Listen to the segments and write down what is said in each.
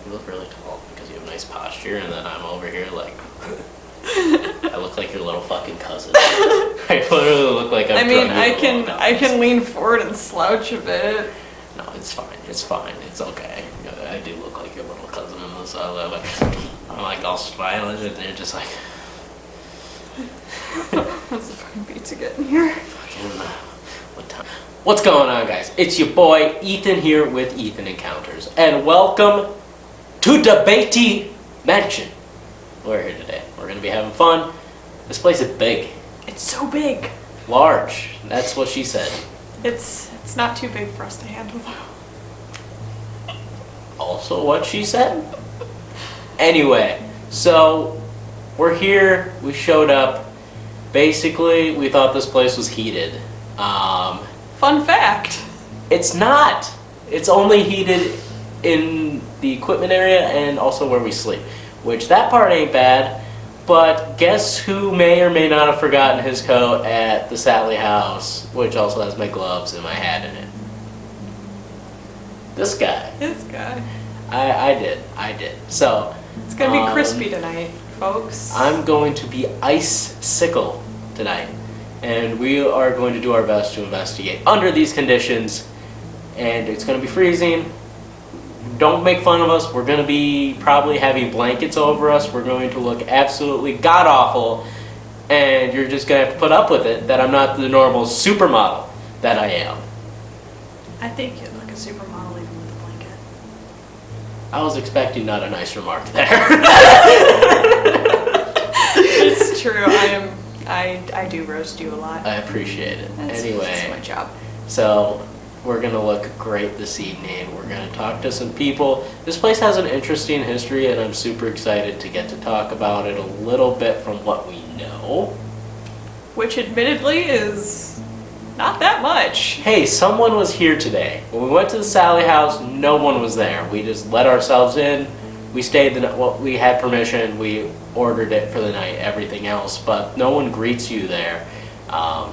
You look really tall because you have nice posture, and then I'm over here like, I look like your little fucking cousin. I literally look like I mean, I can lean forward and slouch a bit. No, it's fine. It's fine. It's okay. I do look like your little cousin in this. I'm like all smiling, and they're just like. What's the fucking pizza getting here? What's going on, guys? It's your boy Ethan here with Ethan Encounters, and welcome to Debatey Mansion. We're here today. We're gonna be having fun. This place is big. It's so big. Large. That's what she said. It's not too big for us to handle though. Also what she said. Anyway, so we're here. We showed up. Basically, we thought this place was heated. Fun fact. It's not. It's only heated in the equipment area and also where we sleep. Which, that part ain't bad. But guess who may or may not have forgotten his coat at the Sally house, which also has my gloves and my hat in it? This guy. This guy. I did. So, it's gonna be crispy tonight, folks. I'm going to be icicle tonight. And we are going to do our best to investigate under these conditions. And it's going to be freezing. Don't make fun of us. We're going to be probably having blankets over us. We're going to look absolutely god-awful. And you're just going to have to put up with it that I'm not the normal supermodel that I am. I think you look a supermodel even with a blanket. I was expecting not a nice remark there. It's true. I do roast you a lot. I appreciate it. Anyway. That's my job. So, we're going to look great this evening. We're going to talk to some people. This place has an interesting history, and I'm super excited to get to talk about it a little bit from what we know. Which, admittedly, is not that much. Hey, someone was here today. When we went to the Sally house, no one was there. We just let ourselves in. We stayed the night. Well, we had permission. We ordered it for the night, everything else, but no one greets you there.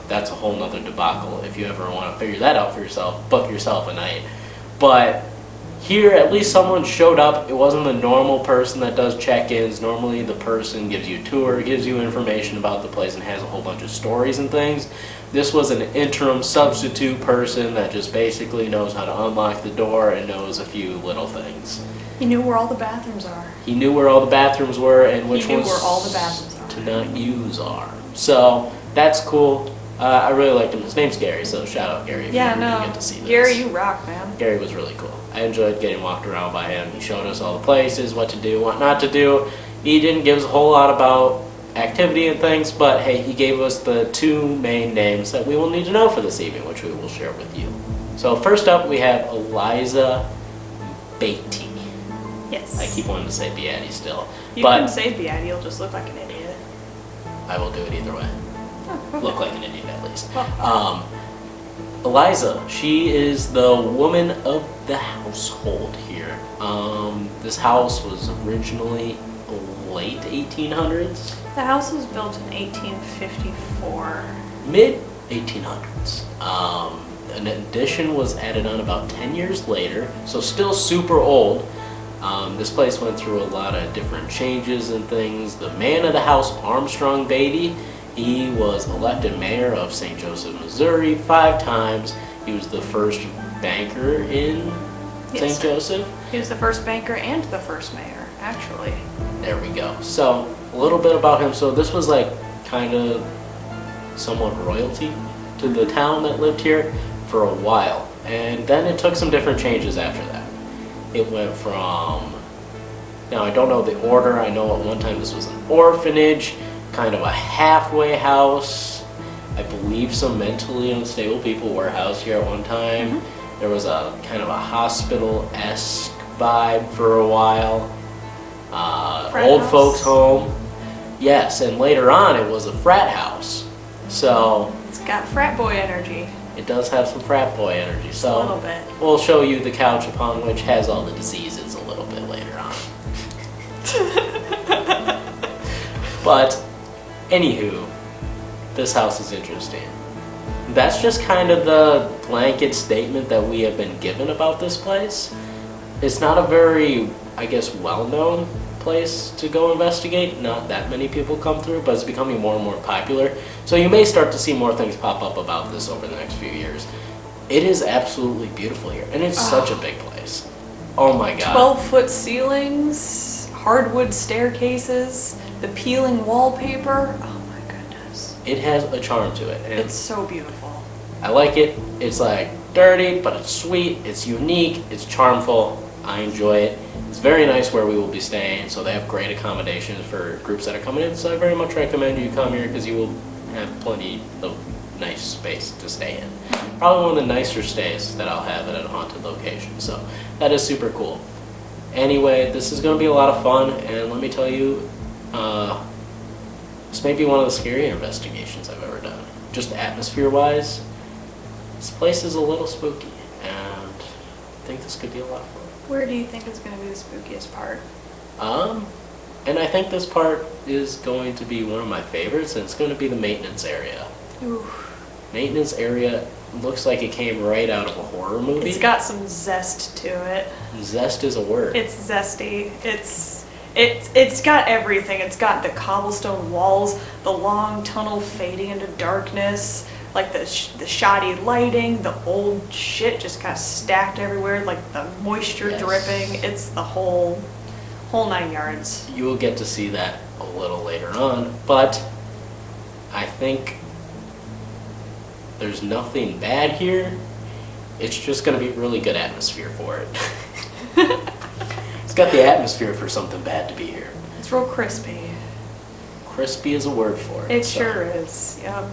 That's a whole nother debacle. If you ever want to figure that out for yourself, book yourself a night. But here, at least someone showed up. It wasn't the normal person that does check-ins. Normally, the person gives you a tour, gives you information about the place, and has a whole bunch of stories and things. This was an interim substitute person that just basically knows how to unlock the door and knows a few little things. He knew where all the bathrooms are. He knew where all the bathrooms were and which ones where all the bathrooms are. to not use are. So, that's cool. I really liked him. His name's Gary, so shout out Gary if you ever do get to see this. Gary, you rock, man. Gary was really cool. I enjoyed getting walked around by him. He showed us all the places, what to do, what not to do. He didn't give us a whole lot about activity and things, but hey, he gave us the two main names that we will need to know for this evening, which we will share with you. So first up, we have Eliza Beatty. Yes. I keep wanting to say Beatty still. You can say Beatty, you'll just look like an idiot. I will do it either way. Oh, okay. Look like an idiot at least. Well. Eliza, she is the woman of the household here. This house was originally late 1800s. The house was built in 1854. Mid 1800s. An addition was added on about 10 years later, so still super old. This place went through a lot of different changes and things. The man of the house, Armstrong Beatty, he was elected mayor of St. Joseph, Missouri 5 times. He was the first banker in St. Joseph. He was the first banker and the first mayor, actually. There we go. So, a little bit about him. So this was like kind of somewhat royalty to the town that lived here for a while. And then it took some different changes after that. It went from, now I don't know the order, I know at one time this was an orphanage, kind of a halfway house. I believe some mentally unstable people were housed here at one time. Mm-hmm. There was a kind of a hospital-esque vibe for a while. Old house. Folks home. Yes, and later on it was a frat house. So it's got frat boy energy. It does have some frat boy energy. So a little bit. We'll show you the couch upon which has all the diseases a little bit later on. But, anywho, this house is interesting. That's just kind of the blanket statement that we have been given about this place. It's not a very I guess, well-known place to go investigate. Not that many people come through, but it's becoming more and more popular. So you may start to see more things pop up about this over the next few years. It is absolutely beautiful here, and it's such a big place. Oh my god. 12-foot ceilings, hardwood staircases, the peeling wallpaper. Oh my goodness. It has a charm to it, and It's so beautiful. I like it. It's like dirty, but it's sweet, it's unique, it's charmful. I enjoy it. It's very nice where we will be staying, so they have great accommodations for groups that are coming in. So I very much recommend you come here because you will have plenty of nice space to stay in. Probably one of the nicer stays that I'll have at a haunted location. So that is super cool. Anyway, this is going to be a lot of fun, and let me tell you, this may be one of the scarier investigations I've ever done. Just atmosphere-wise, this place is a little spooky, and I think this could be a lot of fun. Where do you think is going to be the spookiest part? And I think this part is going to be one of my favorites, and it's going to be the maintenance area. Ooh. Maintenance area looks like it came right out of a horror movie. It's got some zest to it. Zest is a word. It's zesty. It's got everything. It's got the cobblestone walls, the long tunnel fading into darkness, like the shoddy lighting, the old shit just kind of stacked everywhere, like the moisture Yes. dripping. It's the whole 9 yards. You will get to see that a little later on, but I think there's nothing bad here. It's just going to be really good atmosphere for it. It's got the atmosphere for something bad to be here. It's real crispy. Crispy is a word for it. It so. sure is. Yep.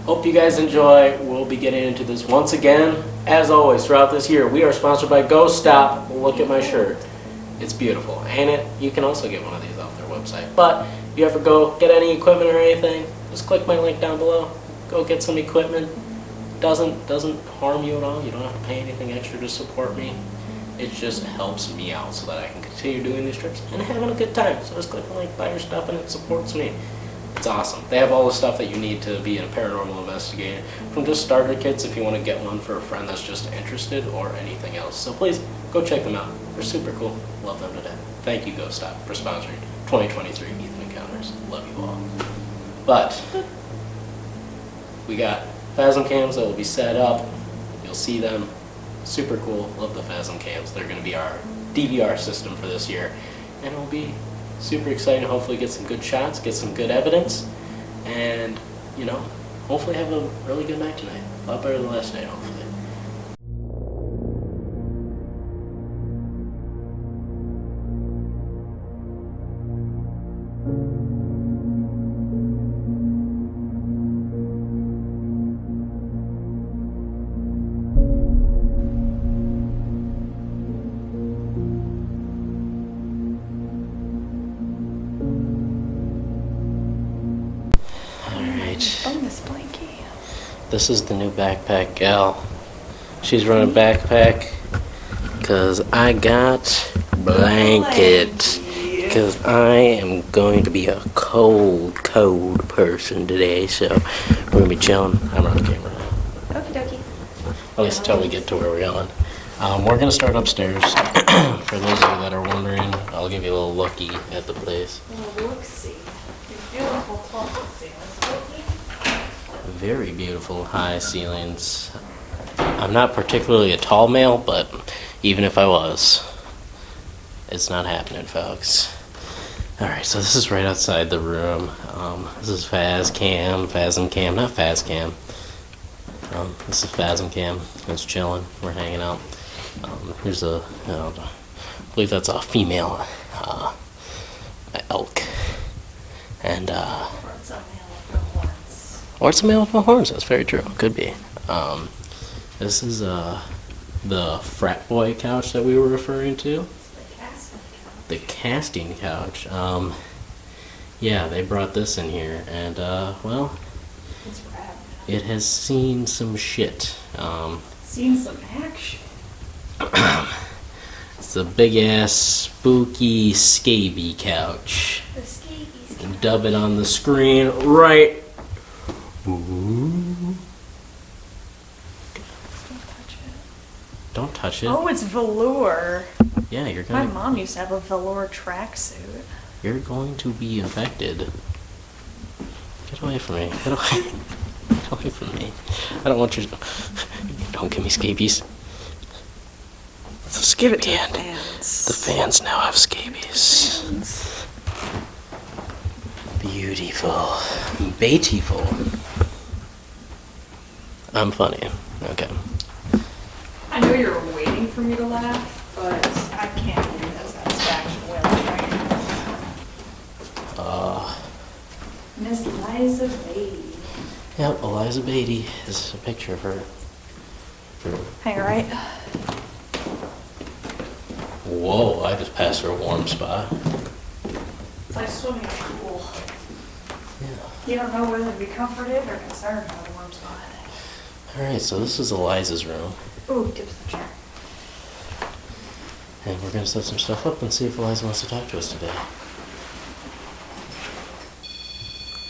Hope you guys enjoy. We'll be getting into this once again. As always, throughout this year, we are sponsored by Go Stop. Look at my shirt. It's beautiful, ain't it? You can also get one of these off their website. But if you ever go get any equipment or anything, just click my link down below. Go get some equipment. Doesn't harm you at all. You don't have to pay anything extra to support me. It just helps me out so that I can continue doing these trips and having a good time. So just click the link, buy your stuff, and it supports me. It's awesome. They have all the stuff that you need to be a paranormal investigator, from just starter kits if you want to get one for a friend that's just interested, or anything else. So please go check them out. They're super cool. Love them to death. Thank you, Go Stop, for sponsoring 2023 Ethan Encounters. Love you all. But we got Phasm cams that will be set up. You'll see them. Super cool. Love the Phasm cams. They're going to be our DVR system for this year, and it'll be super exciting to hopefully get some good shots, get some good evidence, and, you know, hopefully have a really good night tonight. A lot better than last night, hopefully. Alright. Bonus blankie. This is the new backpack gal. She's running backpack because I got blanket. Because I am going to be a cold person today, so we're going to be chilling. I'm on camera. Okie dokie. At least until we get to where we're going. We're going to start upstairs. For those of you that are wondering, I'll give you a little looky at the place. Look-see. Beautiful tall ceilings. Very beautiful high ceilings. I'm not particularly a tall male, but even if I was, it's not happening, folks. Alright, so this is right outside the room. This is Phasm Cam, not Phasm Cam. This is Phasm Cam. It's chilling. We're hanging out. Here's a, I believe that's a female elk. And, or it's a male with no horns. That's very true. Could be. This is the frat boy couch that we were referring to. The casting couch. Yeah, they brought this in here, and well, It's rad. it has seen some shit. Seen some action. It's a big ass spooky scaby couch. The scabies. And dub it on the screen right. Ooh. Don't touch it. Don't touch it. Oh, it's velour. Yeah, you're My gonna. mom used to have a velour tracksuit. You're going to be infected. Get away from me. Get away. Get away from me. I don't want you to. Don't give me scabies. It's a Give it to scabie the hand. fans. The fans now have scabies. Fans. Beautiful. Beautiful. I'm funny. Okay. I know you're waiting for me to laugh, but I can't give you that satisfaction with Miss Liza Beatty. Yep, Eliza Beatty is a picture of her. Hang right. Whoa, I just passed her a warm spot. It's like swimming in a pool. Yeah. You don't know whether to be comforted or concerned about a warm spot. Alright, so this is Eliza's room. Ooh, tips the chair. And we're gonna set some stuff up and see if Eliza wants to talk to us today.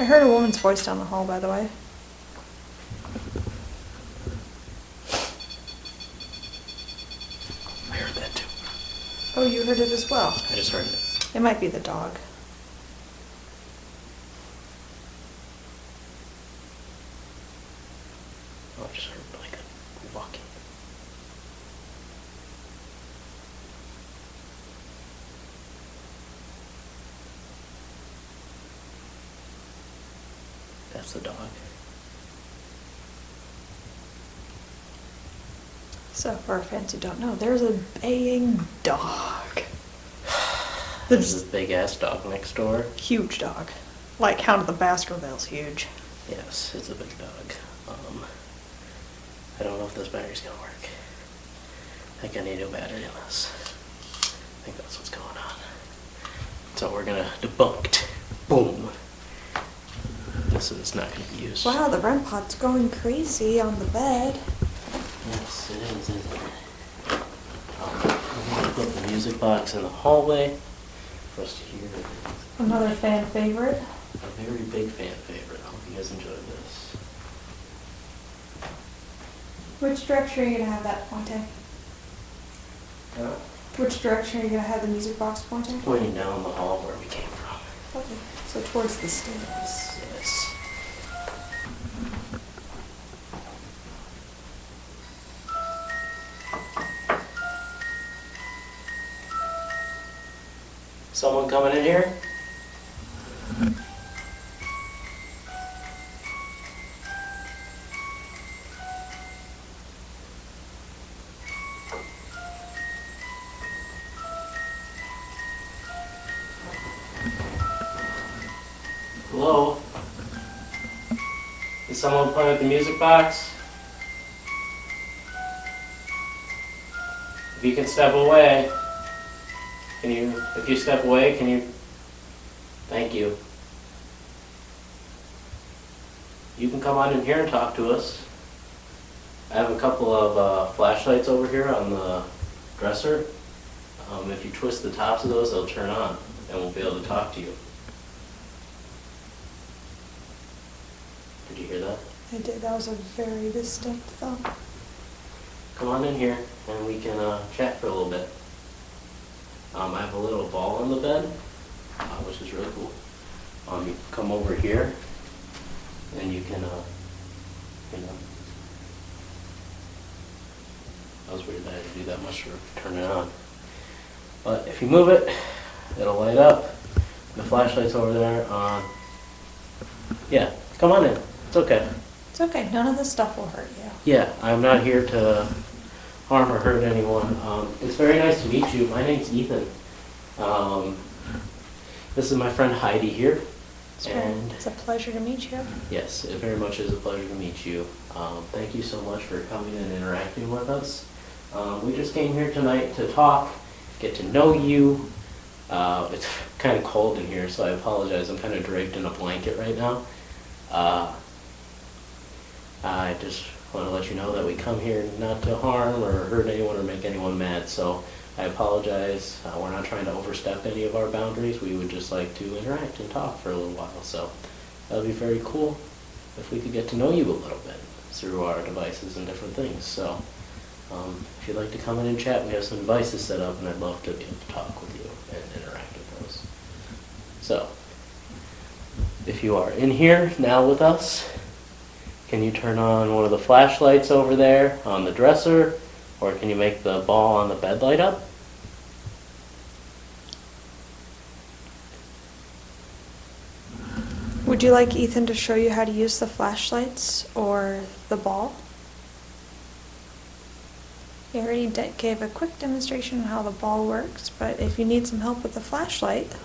I heard a woman's voice down the hall, by the way. I heard that too. Oh, you heard it as well. I just heard it. It might be the dog. Oh, I just heard like a walking. That's the dog. So, for our fans who don't know, there's a baying dog. There's this big ass dog next door. Huge dog. Like Hound of the Baskervilles, huge. Yes, it's a big dog. I don't know if this battery's gonna work. I think I need a new battery in this. I think that's what's going on. So we're gonna debunked. Boom. This is not gonna be used. Wow, the REM pod's going crazy on the bed. Yes, it is, isn't it? I'm gonna put the music box in the hallway for us to hear. Another fan favorite. A very big fan favorite. I hope you guys enjoyed this. Which direction are you gonna have that pointing? Which direction are you gonna have the music box pointing? Pointing down the hall where we came from. Okay, so towards the stairs. Yes. Someone coming in here? Hello? Is someone playing with the music box? If you can step away, if you step away, can you, thank you. You can come on in here and talk to us. I have a couple of flashlights over here on the dresser. If you twist the tops of those, they'll turn on and we'll be able to talk to you. Did you hear that? I did. That was a very distinct thump. Come on in here and we can chat for a little bit. I have a little ball on the bed, which is really cool. You come over here and you can, I was worried that I had to do that much to turn it on. But if you move it, it'll light up. The flashlight's over there. Yeah, come on in. It's okay. It's okay. None of this stuff will hurt you. Yeah, I'm not here to harm or hurt anyone. It's very nice to meet you. My name's Ethan. This is my friend Heidi here. And It's a pleasure to meet you. yes, it very much is a pleasure to meet you. Thank you so much for coming and interacting with us. We just came here tonight to talk, get to know you. It's kind of cold in here, so I apologize. I'm kind of draped in a blanket right now. I just want to let you know that we come here not to harm or hurt anyone or make anyone mad, so I apologize. We're not trying to overstep any of our boundaries. We would just like to interact and talk for a little while, so that would be very cool if we could get to know you a little bit through our devices and different things. So If you'd like to come in and chat, we have some devices set up, and I'd love to be able to talk with you and interact with those. So, if you are in here now with us, can you turn on one of the flashlights over there on the dresser, or can you make the ball on the bed light up? Would you like Ethan to show you how to use the flashlights or the ball? He already gave a quick demonstration on how the ball works, but if you need some help with the flashlight.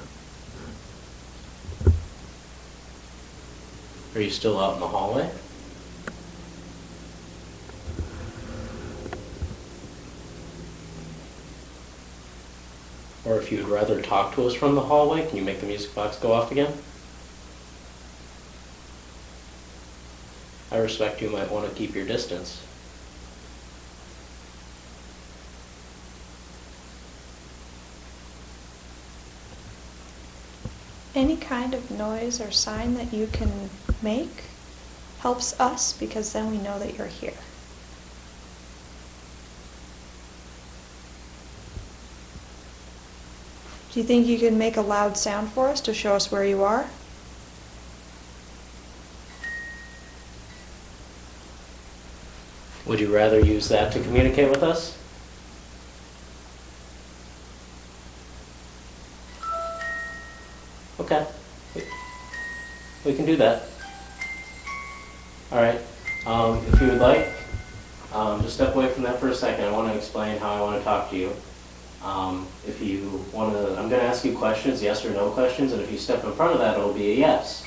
Are you still out in the hallway? Or if you'd rather talk to us from the hallway, can you make the music box go off again? I respect you might want to keep your distance. Any kind of noise or sign that you can make helps us because then we know that you're here. Do you think you can make a loud sound for us to show us where you are? Would you rather use that to communicate with us? Okay. We can do that. Alright. If you would like, just step away from that for a second. I want to explain how I want to talk to you. If you want to, I'm going to ask you questions, yes or no questions, and if you step in front of that, it'll be a yes.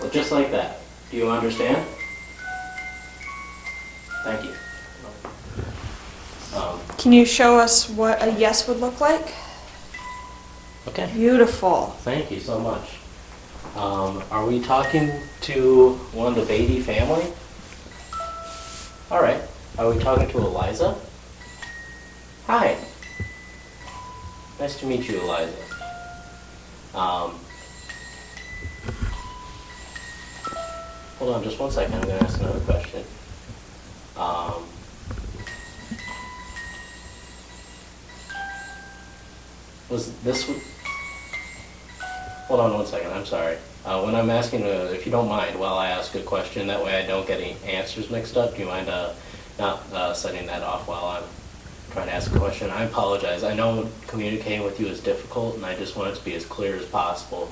Well, just like that. Do you understand? Thank you. Can you show us what a yes would look like? Okay. Beautiful. Thank you so much. Are we talking to one of the Beatty family? All right. Are we talking to Eliza? Hi. Nice to meet you, Eliza. Hold on just one second. I'm going to ask another question. Was this... Hold on one second, I'm sorry. When I'm asking, if you don't mind, while I ask a question, that way I don't get any answers mixed up, do you mind not setting that off while I'm trying to ask a question? I apologize. I know communicating with you is difficult, and I just want it to be as clear as possible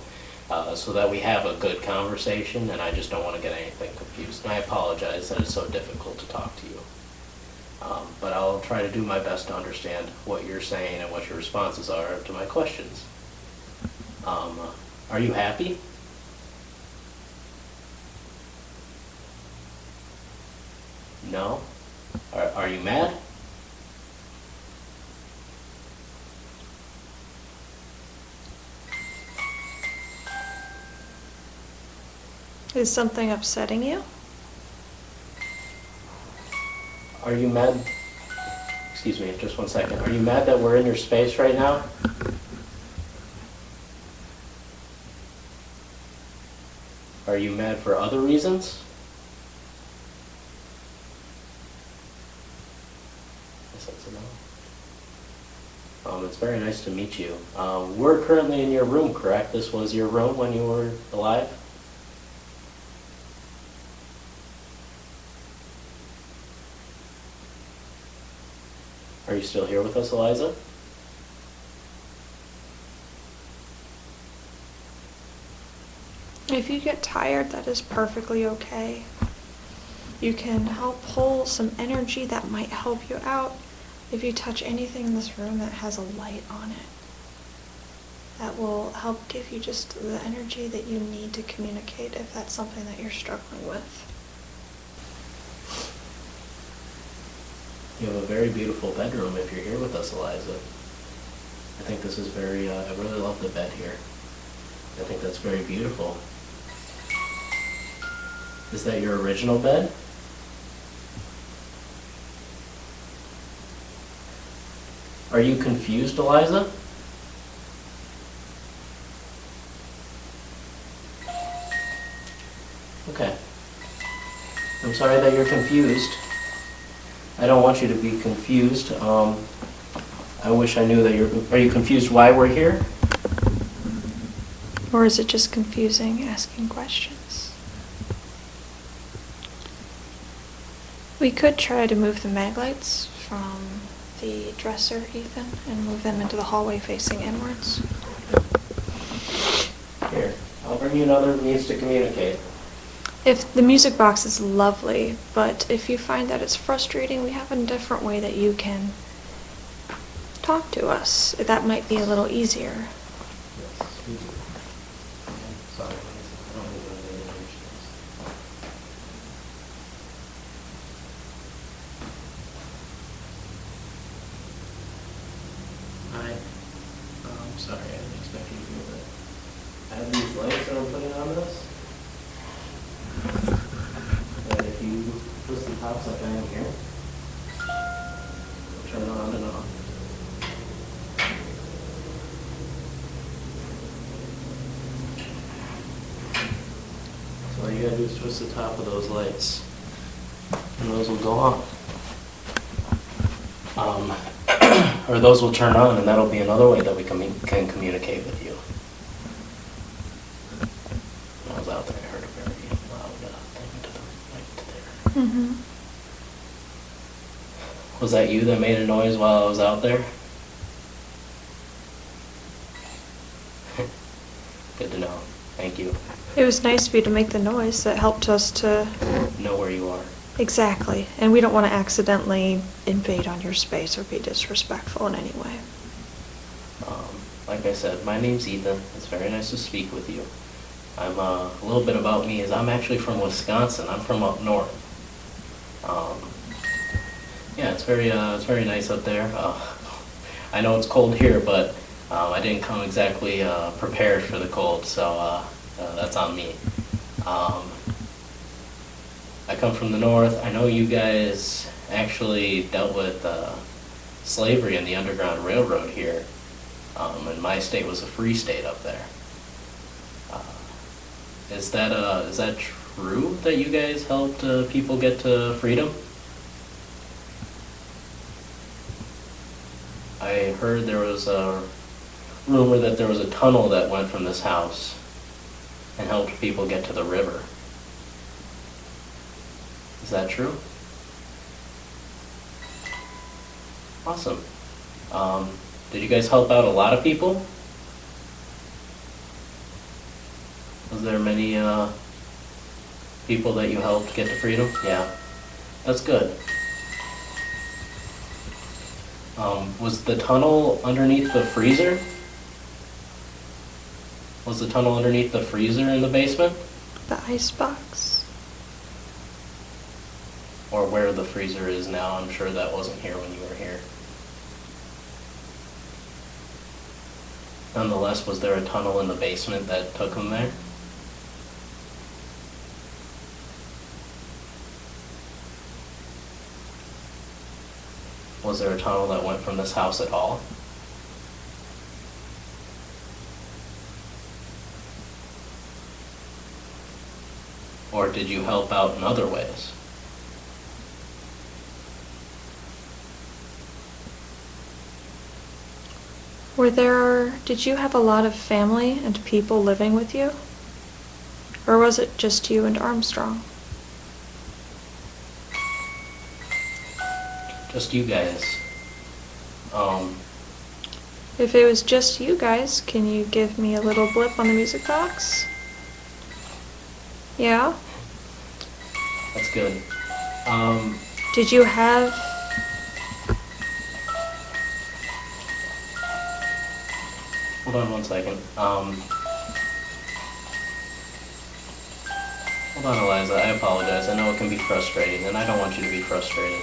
so that we have a good conversation, and I just don't want to get anything confused. And I apologize that it's so difficult to talk to you. But I'll try to do my best to understand what you're saying and what your responses are to my questions. Are you happy? No? Are you mad? Is something upsetting you? Are you mad? Excuse me, just one second. Are you mad that we're in your space right now? Are you mad for other reasons? Yes, that's a no. It's very nice to meet you. We're currently in your room, correct? This was your room when you were alive? Are you still here with us, Eliza? If you get tired, that is perfectly okay. You can help pull some energy that might help you out if you touch anything in this room that has a light on it. That will help give you just the energy that you need to communicate if that's something that you're struggling with. You have a very beautiful bedroom if you're here with us, Eliza. I think this is very, I really love the bed here. I think that's very beautiful. Is that your original bed? Are you confused, Eliza? Okay. I'm sorry that you're confused. I don't want you to be confused. I wish I knew that are you confused why we're here? Or is it just confusing asking questions? We could try to move the mag lights from the dresser, Ethan, and move them into the hallway facing inwards. Here, I'll bring you another means to communicate. If the music box is lovely, but if you find that it's frustrating, we have a different way that you can talk to us. That might be a little easier. Yes, we do. Sorry, I don't need to introduce this. Hi. Sorry, I didn't expect you to do that. I have these lights that I'm putting on this. And if you twist the tops like I am here, it'll turn on and off. So all you gotta do is twist the top of those lights, and those will go on. Or those will turn on, and that'll be another way that we can communicate with you. When I was out there, I heard a very loud thing to the right there. Was that you that made a noise while I was out there? Good to know. Thank you. It was nice of you to make the noise. That helped us to... Know where you are. Exactly. And we don't want to accidentally invade on your space or be disrespectful in any way. Like I said, my name's Ethan. It's very nice to speak with you. I'm a little bit about me is I'm actually from Wisconsin. I'm from up north. Yeah, it's very nice up there. I know it's cold here, but I didn't come exactly prepared for the cold, so that's on me. I come from the north. I know you guys actually dealt with slavery in the Underground Railroad here, and my state was a free state up there. Is that true that you guys helped people get to freedom? I heard there was a rumor that there was a tunnel that went from this house and helped people get to the river. Is that true? Awesome. Did you guys help out a lot of people? Was there many people that you helped get to freedom? Yeah, that's good. Was the tunnel underneath the freezer? Was the tunnel underneath the freezer in the basement? The ice box. Or where the freezer is now? I'm sure that wasn't here when you were here. Nonetheless, was there a tunnel in the basement that took them there? Was there a tunnel that went from this house at all? Or did you help out in other ways? Did you have a lot of family and people living with you? Or was it just you and Armstrong? Just you guys. If it was just you guys, can you give me a little blip on the music box? Yeah? That's good. Did you have... Hold on one second. Hold on, Eliza. I apologize. I know it can be frustrating, and I don't want you to be frustrated.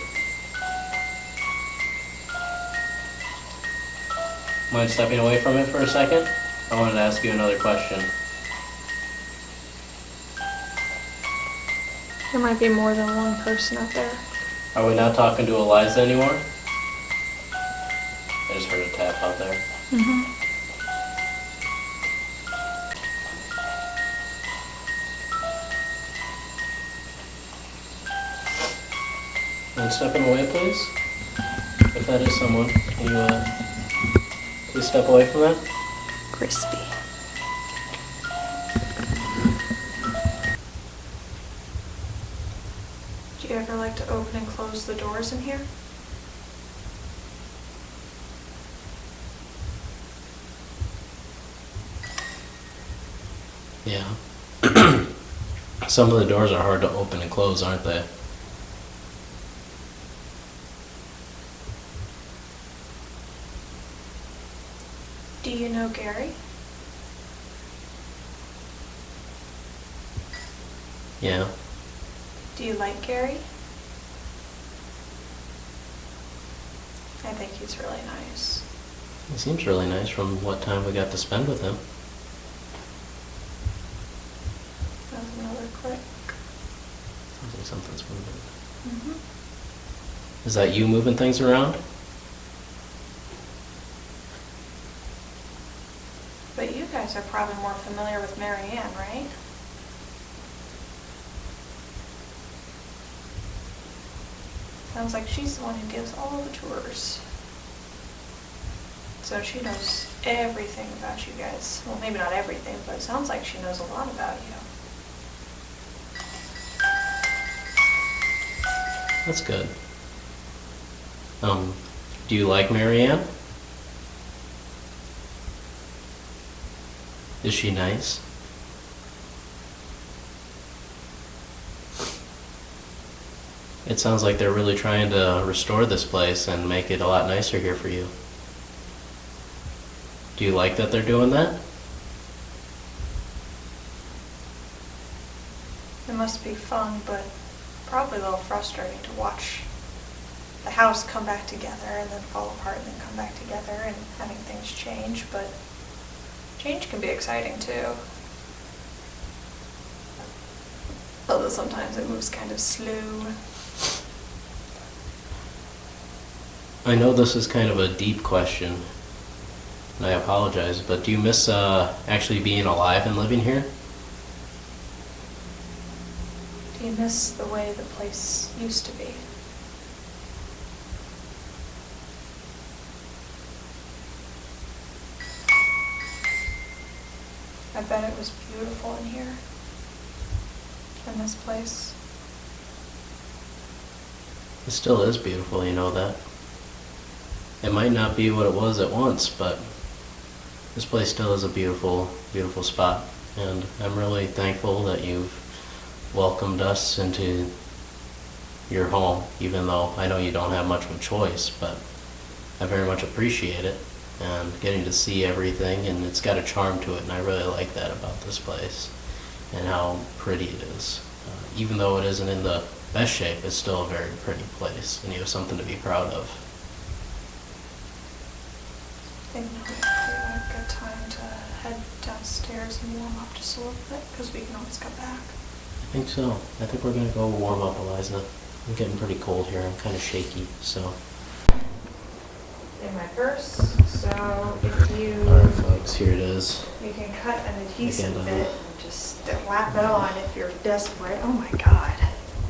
Mind stepping away from it for a second? I wanted to ask you another question. There might be more than one person out there. Are we not talking to Eliza anymore? I just heard a tap out there. Mm-hmm. One step in the way, please. If that is someone, can you please step away from that? Crispy. Do you ever like to open and close the doors in here? Yeah. Some of the doors are hard to open and close, aren't they? Do you know Gary? Yeah. Do you like Gary? I think he's really nice. He seems really nice from what time we got to spend with him. That was another click. Sounds like something's moving. Mm-hmm. Is that you moving things around? But you guys are probably more familiar with Mary Ann, right? Sounds like she's the one who gives all the tours. So she knows everything about you guys. Well, maybe not everything, but it sounds like she knows a lot about you. That's good. Do you like Mary Ann? Is she nice? It sounds like they're really trying to restore this place and make it a lot nicer here for you. Do you like that they're doing that? It must be fun, but probably a little frustrating to watch the house come back together and then fall apart and then come back together and having things change, but change can be exciting too. Although sometimes it moves kind of slow. I know this is kind of a deep question, and I apologize, but do you miss actually being alive and living here? Do you miss the way the place used to be? I bet it was beautiful in here, in this place. It still is beautiful, you know that. It might not be what it was at once, but this place still is a beautiful, beautiful spot. And I'm really thankful that you've welcomed us into your home, even though I know you don't have much of a choice, but I very much appreciate it and getting to see everything, and it's got a charm to it, and I really like that about this place and how pretty it is. Even though it isn't in the best shape, it's still a very pretty place, and you have something to be proud of. I think now would be a good time to head downstairs and warm up just a little bit, because we can always come back. I think so. I think we're gonna go warm up, Eliza. I'm getting pretty cold here. I'm kind of shaky, so. In my purse, so if you... Alright folks, here it is. You can cut an adhesive Again, bit and just slap it on if you're desperate. Oh my God.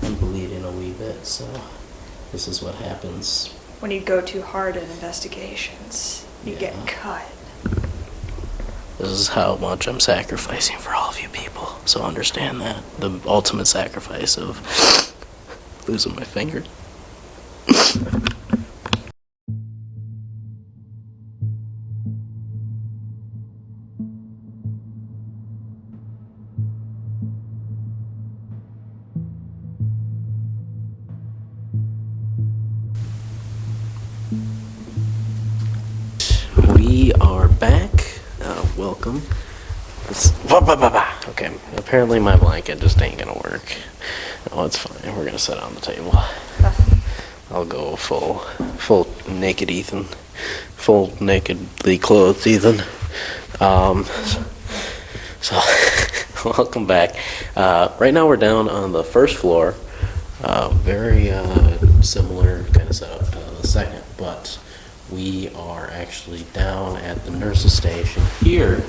I'm bleeding a wee bit, so this is what happens. When you go too hard in investigations, you get Yeah. cut. This is how much I'm sacrificing for all of you people, so understand that. The ultimate sacrifice of losing my finger. We are back. Welcome. Okay, apparently my blanket just ain't gonna work. Oh, it's fine. We're gonna set it on the table. I'll go full naked Ethan. Full nakedly clothed Ethan. So, welcome back. Right now we're down on the first floor. Very similar kind of setup to the second, but we are actually down at the nurse's station. Here,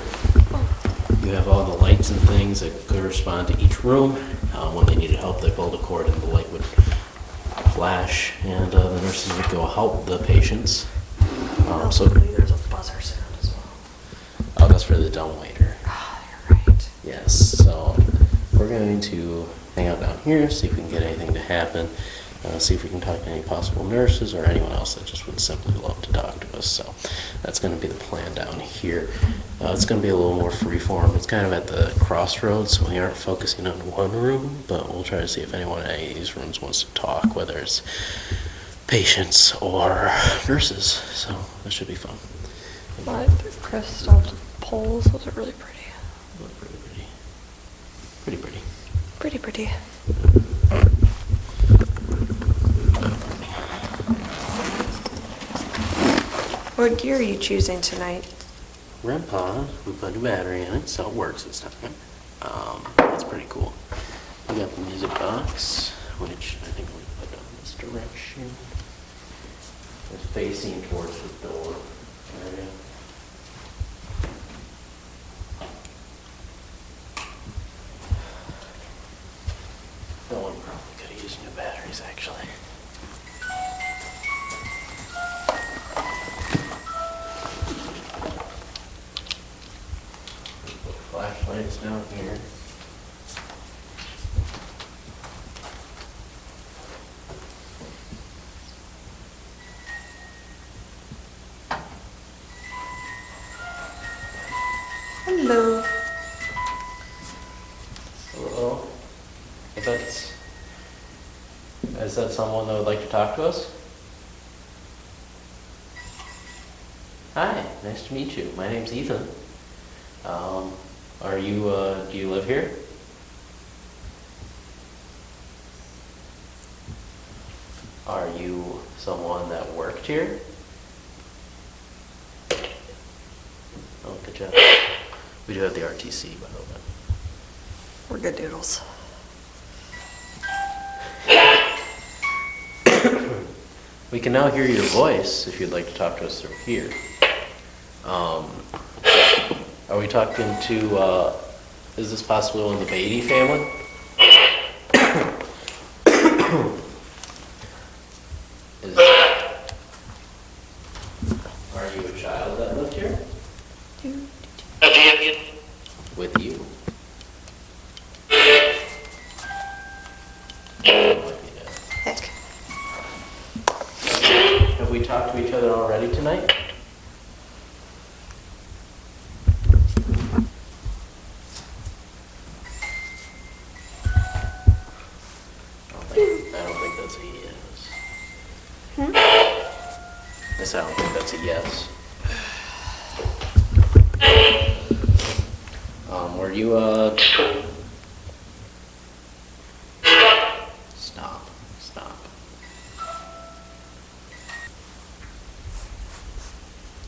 you have all the lights and things that correspond to each room. When they needed help, they pulled a cord and the light would flash, and the nurses would go help the patients. So, There's a buzzer sound as well. oh, that's for the dumbwaiter. Oh, you're right. Yes, so we're going to hang out down here, see if we can get anything to happen, see if we can talk to any possible nurses or anyone else that just would simply love to talk to us. So that's going to be the plan down here. It's going to be a little more freeform. It's kind of at the crossroads, so we aren't focusing on one room, but we'll try to see if anyone in any of these rooms wants to talk, whether it's patients or nurses. So that should be fun. My crystal poles, those are really pretty. Look pretty pretty. Pretty pretty. Pretty pretty. What gear are you choosing tonight? Grandpa, we put a battery in it, so it works this time. That's pretty cool. We got the music box, which I think we put on this direction. It's facing towards the door area. That one probably could have used new batteries, actually. Put flashlights down here. Hello. Hello. Is that someone that would like to talk to us? Hi, nice to meet you. My name's Ethan. Do you live here? Are you someone that worked here? Oh, good job. We do have the RTC, by the way. We're good doodles. We can now hear your voice if you'd like to talk to us through here. Are we talking to, is this possibly one of the Beatty family? Are you a child that lived here? With you? Heck. Have we talked to each other already tonight? I don't think that's a yes. Yes, I don't think that's a yes. Were you, Stop.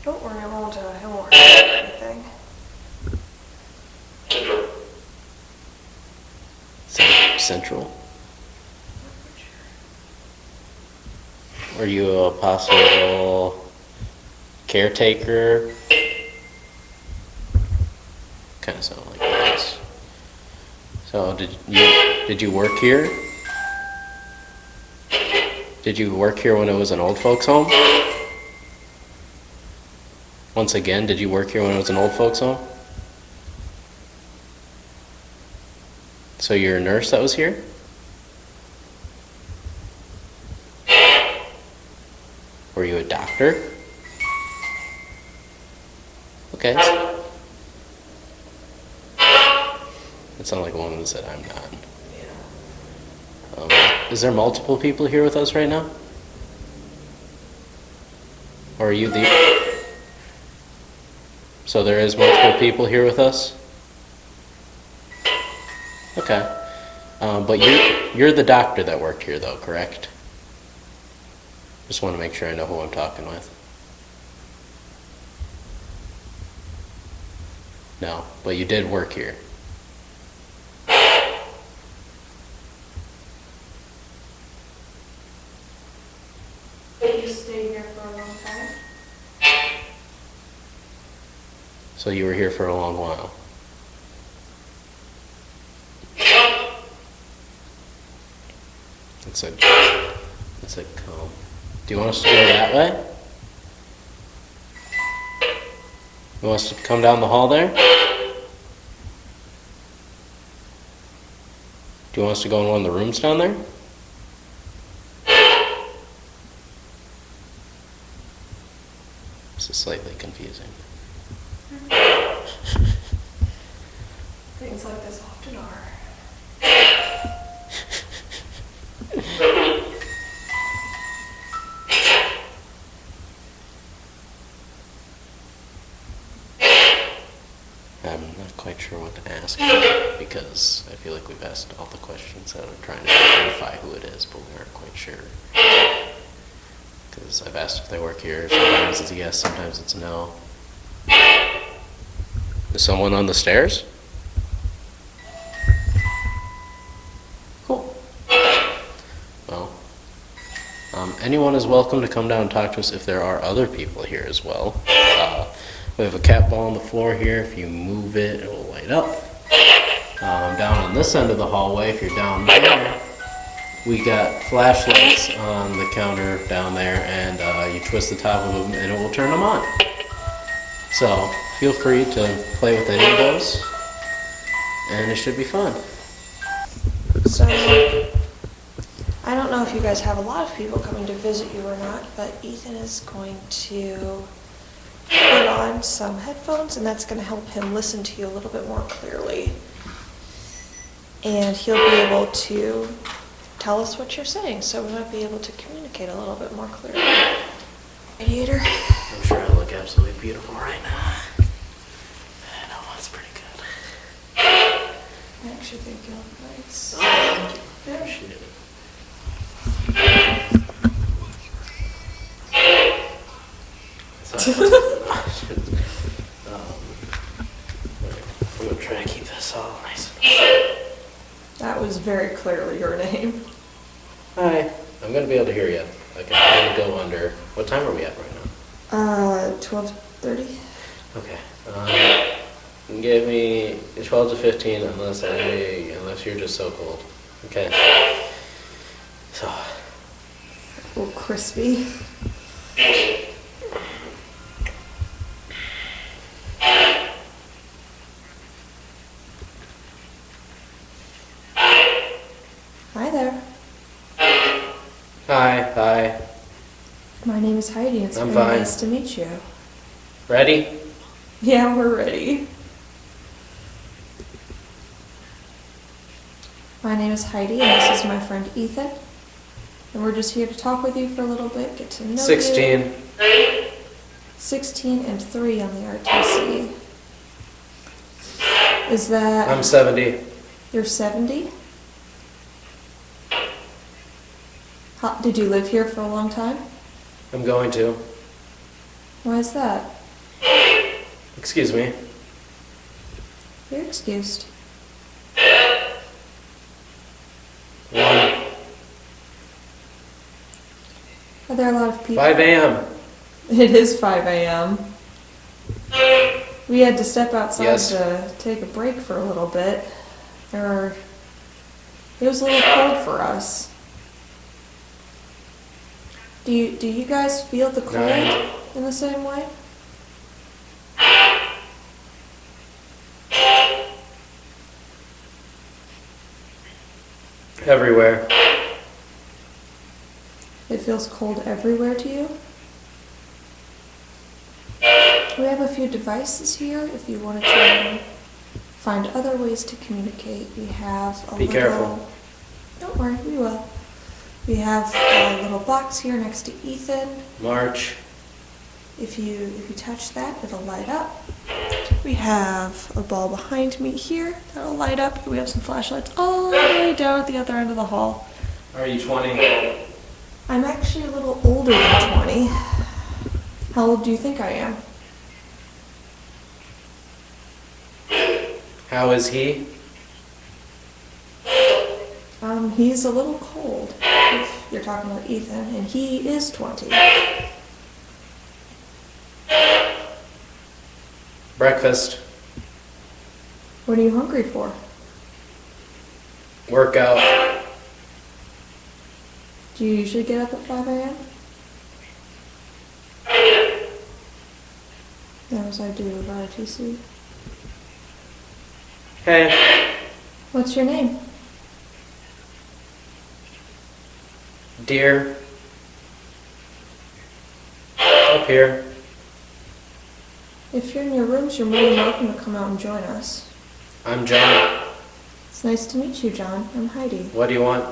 Don't worry, I won't hurt anything. Central? Were you a possible caretaker? Kind of sound like this. So did you work here? Did you work here when it was an old folks home? Once again, did you work here when it was an old folks home? So you're a nurse that was here? Were you a doctor? Okay. It sounded like a woman that said, I'm not. Is there multiple people here with us right now? Or are you the... So there is multiple people here with us? Okay. But you're the doctor that worked here though, correct? Just want to make sure I know who I'm talking with. No, but you did work here. You stayed here for a long time? So you were here for a long while. It's like, do you want us to go that way? You want us to come down the hall there? Do you want us to go in one of the rooms down there? This is slightly confusing. Things like this often are. I'm not quite sure what to ask because I feel like we've asked all the questions that are trying to identify who it is, but we aren't quite sure. Because I've asked if they work here. Sometimes it's a yes, sometimes it's a no. Is someone on the stairs? Cool. Well, anyone is welcome to come down and talk to us if there are other people here as well. We have a cat ball on the floor here. If you move it, it will light up. Down on this end of the hallway, if you're down there, we got flashlights on the counter down there, and you twist the top of them and it will turn them on. So feel free to play with any of those, and it should be fun. So, I don't know if you guys have a lot of people coming to visit you or not, but Ethan is going to put on some headphones, and that's going to help him listen to you a little bit more clearly. And he'll be able to tell us what you're saying, so we might be able to communicate a little bit more clearly. Radiator? I'm sure I look absolutely beautiful right now. I know, that's pretty good. I actually think you look nice. Oh, thank you. Yeah. Appreciate it. I'm gonna try to keep this all nice. That was very clearly your name. Hi. I'm gonna be able to hear you. I can probably go under. What time are we at right now? 12:30? Okay. Give me 12 to 15 unless you're just so cold. Okay. So. A little crispy. Hi there. Hi. My name is Heidi. It's I'm very fine. nice to meet you. Ready? Yeah, we're ready. My name is Heidi, and this is my friend Ethan. And we're just here to talk with you for a little bit, get to know 16. you. 16 and 3 on the RTC. Is that... I'm 70. You're 70? Did you live here for a long time? I'm going to. Why is that? Excuse me. You're excused. 1. Are there a lot of people? 5 a.m. It is 5 a.m. We had to step outside Yes. to take a break for a little bit. It was a little cold for us. Do you guys feel the cold 9. in the same way? Everywhere. It feels cold everywhere to you? We have a few devices here if you wanted to find other ways to communicate. We have a Be little... careful. Don't worry, we will. We have a little box here next to Ethan. March. If you touch that, it'll light up. We have a ball behind me here that'll light up. We have some flashlights all the way down at the other end of the hall. Are you 20? I'm actually a little older than 20. How old do you think I am? How is he? He's a little cold, if you're talking about Ethan, and he is 20. Breakfast. What are you hungry for? Workout. Do you usually get up at 5 a.m.? No, as I do with ROTC. Hey, What's your name? dear. Up here. If you're in your rooms, you're more than welcome to come out and join us. I'm John. It's nice to meet you, John. I'm Heidi. What do you want?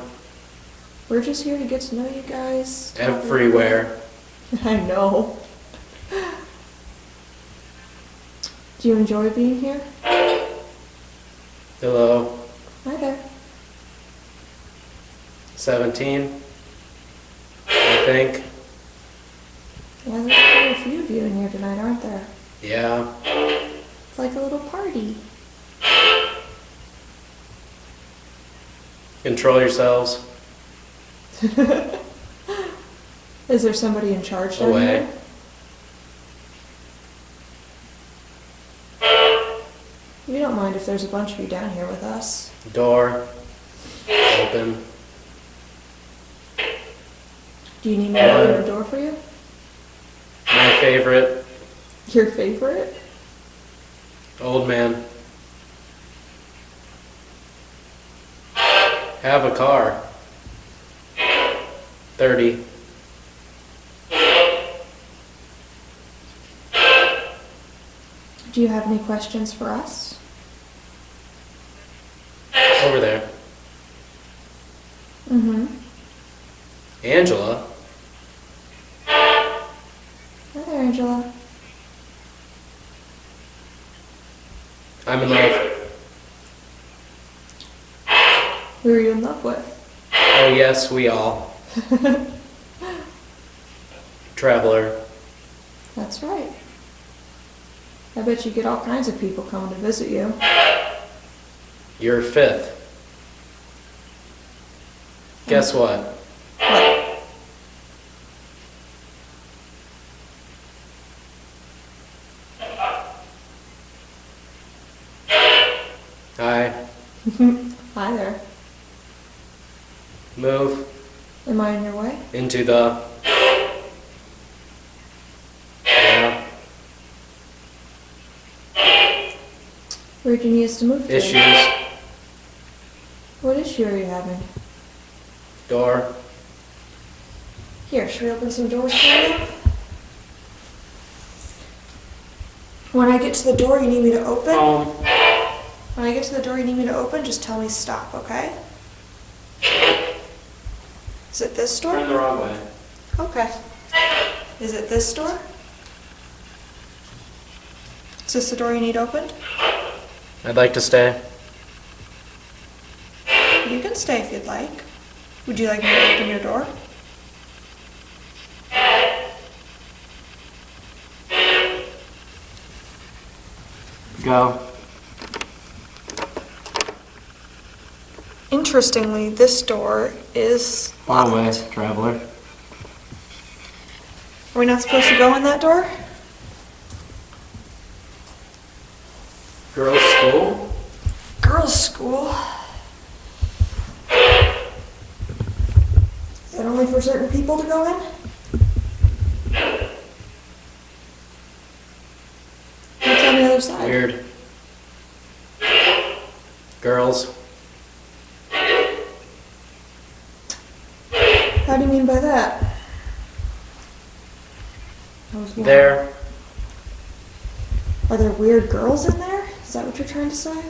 We're just here to get to know you guys. talk a little Everywhere. bit. I know. Do you enjoy being here? Hello. Hi there. 17. I think. Yeah, there's quite a few of you in here tonight, aren't there? Yeah. It's like a little party. Control yourselves. Is there somebody in charge down Away. here? We don't mind if there's a bunch of you down here with us. Door. Open. Do you need me to open the door for you? My favorite. Your favorite? Old man. Have a car. 30. Do you have any questions for us? Over there. Mm-hmm. Angela. Hi there, Angela. I'm in love. Who are you in love with? Oh yes, we all. Traveler. That's right. I bet you get all kinds of people coming to visit you. You're fifth. Guess what? What? Hi. Hi there. Move Am I in your way? into the... Yeah. Where'd you need us to move to? Issues. What issue are you having? Door. Here, should we open some doors for you? When I get to the door you need me to open? Home. When I get to the door you need me to open, just tell me stop, okay? Is it this door? Turn the wrong way. Okay. Is it this door? Is this the door you need opened? I'd like to stay. You can stay if you'd like. Would you like me to open your door? Go. Interestingly, this door is Wrong way, locked. traveler. Are we not supposed to go in that door? Girls' school? Girls' school. Is that only for certain people to go in? What's on the other side? Weird. Girls. How do you mean by that? I was wondering. There. Are there weird girls in there? Is that what you're trying to say?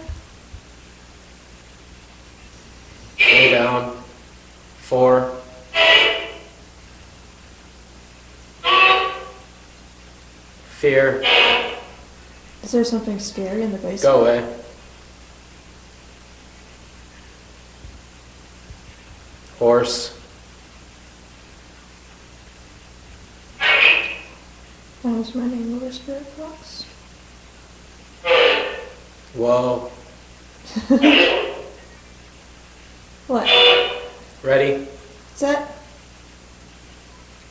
Lay down. 4. Fear. Is there something scary in the basement? Go away. Horse. What was my name over Spirit Box? Whoa. What? Ready? Set.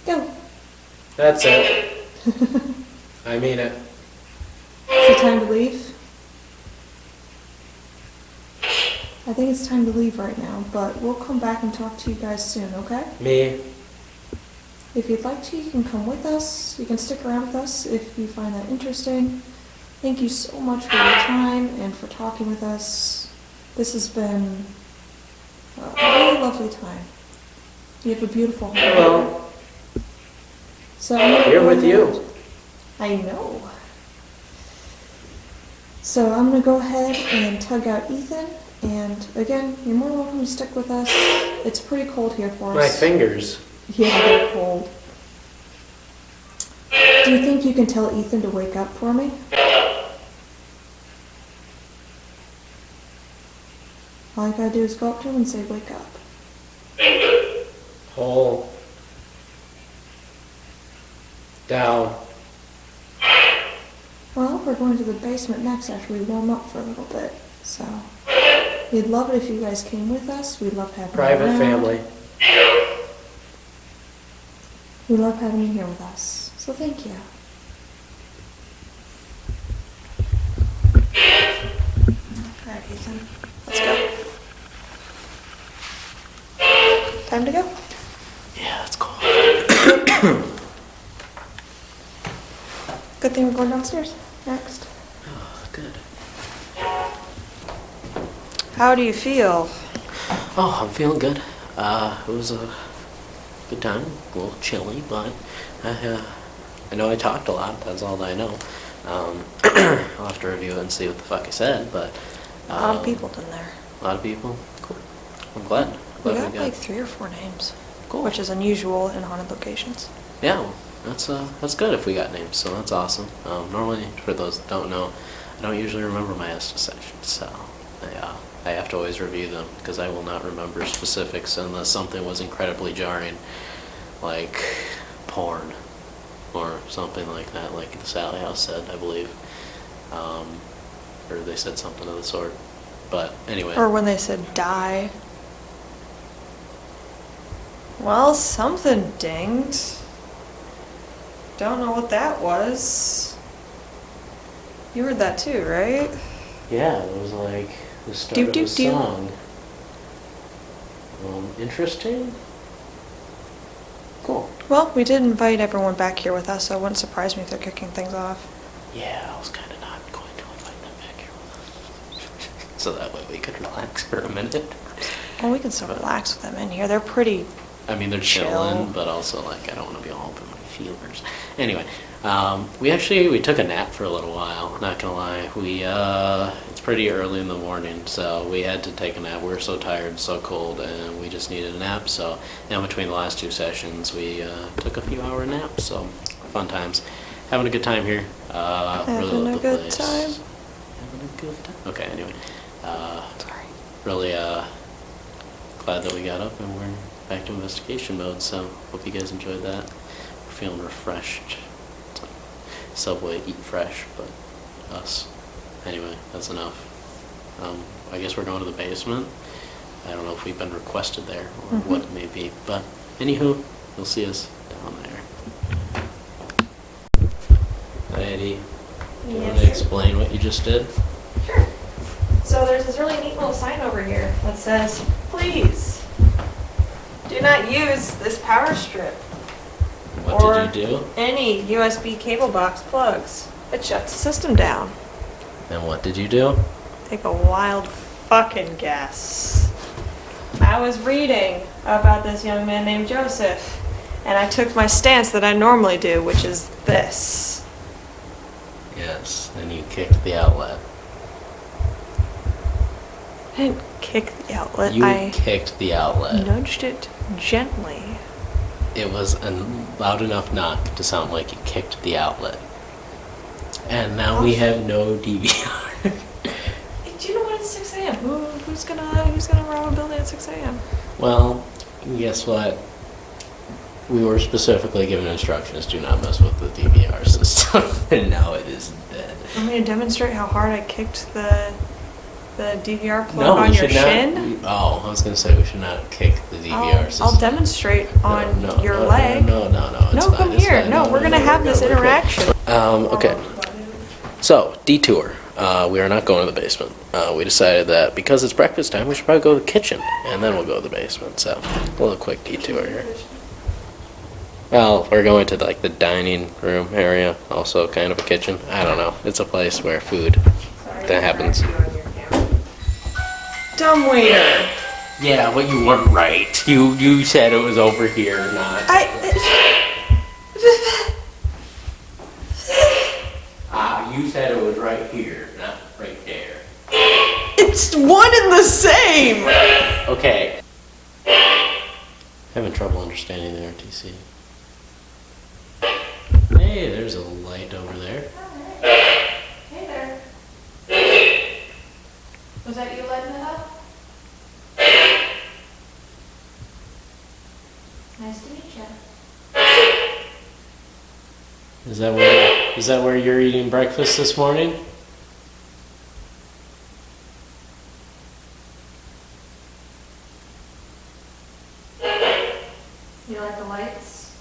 Go. That's it. I mean it. Is it time to leave? I I think it's time to leave right now, but we'll come back and talk to you guys soon, okay? Me? If you'd like to, you can come with us. You can stick around with us if you find that interesting. Thank you so much for your time and for talking with us. This has been a really lovely time. You have a beautiful home. Hello. So I'm gonna Here go with ahead- you. I know. So I'm gonna go ahead and tug out Ethan. And again, you're more than welcome to stick with us. It's pretty cold here for us. My fingers. Yeah, they're cold. Do you think you can tell Ethan to wake up for me? All I gotta do is go up to him and say, wake up. Pull. Down. Well, we're going to the basement next after we warm up for a little bit, so we'd love it if you guys came with us. We'd love having you Private around. family. We love having you here with us, so thank you. All right, Ethan, let's go. Time to go. Yeah, it's cold. Good thing we're going downstairs next. Oh, good. How do you feel? Oh, I'm feeling good. It was a good time. A little chilly, but I know I talked a lot. That's all that I know. I'll have to review it and see what the fuck I said, but... A lot of people in there. A lot of people? Cool. I'm glad. We Glad got like 3 or 4 names, Cool. which is unusual in haunted locations. Yeah, well, that's good if we got names, so that's awesome. Normally, for those that don't know, I don't usually remember my Estes sessions, so I have to always review them because I will not remember specifics unless something was incredibly jarring, like porn or something like that, like the Sally House said, I believe, or they said something of the sort. But anyway. Or when they said die. Well, something dinged. Don't know what that was. You heard that too, right? Yeah, it was like the start Doop, of a doop, doop. song. Interesting. Cool. Well, we did invite everyone back here with us, so it wouldn't surprise me if they're kicking things off. Yeah, I was kind of not going to invite them back here with us. So that way we could relax for a minute. Well, we can still relax with them in here. They're pretty... I mean, they're Chill. chilling, but also, like, I don't want to be all up in my feelers. Anyway, we took a nap for a little while, not gonna lie. It's pretty early in the morning, so we had to take a nap. We were so tired, so cold, and we just needed a nap. So, in between the last 2 sessions, we took a few hour nap, so fun times. Having a good time here. Really love Having a the good place. time? Having a good time. Okay, anyway. Sorry. Really glad that we got up and we're back to investigation mode, so hope you guys enjoyed that. We're feeling refreshed. It's like Subway, eat fresh, but us. Anyway, that's enough. I guess we're going to the basement. I don't know if we've been requested there or what it may be, but anywho, you'll see us down there. Hi, Eddie. Do you want to Yes. explain what you just did? Sure. So there's this really neat little sign over here that says, please, do not use this power strip. What or did you do? Any USB cable box plugs. It shuts the system down. And what did you do? Take a wild fucking guess. I was reading about this young man named Joseph, And I took my stance that I normally do, which is this. Yes, and you kicked the outlet. I didn't kick the outlet. You I kicked the outlet. nudged it gently. It was a loud enough knock to sound like you kicked the outlet. And now we have no DVR. Do you know what? It's 6 a.m. Who's gonna rob a building at 6 a.m.? Well, guess what? We were specifically given instructions, do not mess with the DVR system, and now it is dead. Want me to demonstrate how hard I kicked the DVR plug No, on we your should shin? not. Oh, I was going to say we should not kick the DVR system. I'll demonstrate on No, your no, leg. No, it's No, fine, come it's here. fine. No, we're gonna have this we're good. interaction. Okay. So, detour. we are not going to the basement. We decided that because it's breakfast time, we should probably go to the kitchen, and then we'll go to the basement. So, a little quick detour here. Well, we're going to like the dining room area, also kind of a kitchen. I don't know. It's a place where food that happens. Dumb waiter. Yeah, but you weren't right. You said it was over here, not. You said it was right here, not right there. It's one and the same. Okay. Having trouble understanding the RTC. Hey, there's a light over there. Hey there. Was that you lighting it up? Nice to meet you. Is that where you're eating breakfast this morning? You like the lights?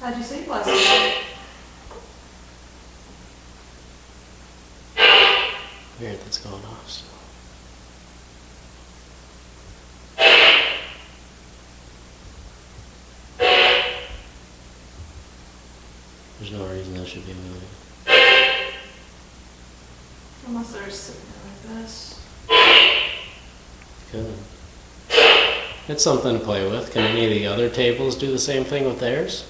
How'd you sleep last night? Weird, that's going off still. There's no reason that should be moving. Unless they're sitting there like this. Good. It's something to play with. Can any of the other tables do the same thing with theirs?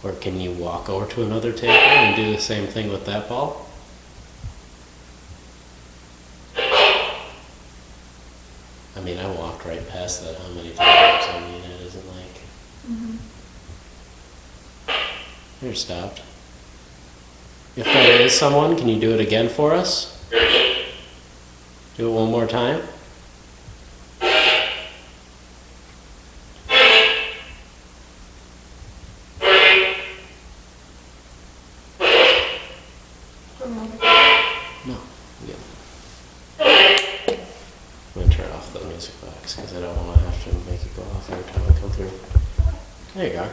Or can you walk over to another table and do the same thing with that ball? I mean, I walked right past that how many times. I mean, it isn't like... Here, stopped. If there is someone, can you do it again for us? Do it one more time? No. Yeah. I'm gonna turn off the music box because I don't want to have to make it go off every time I come through. There you are.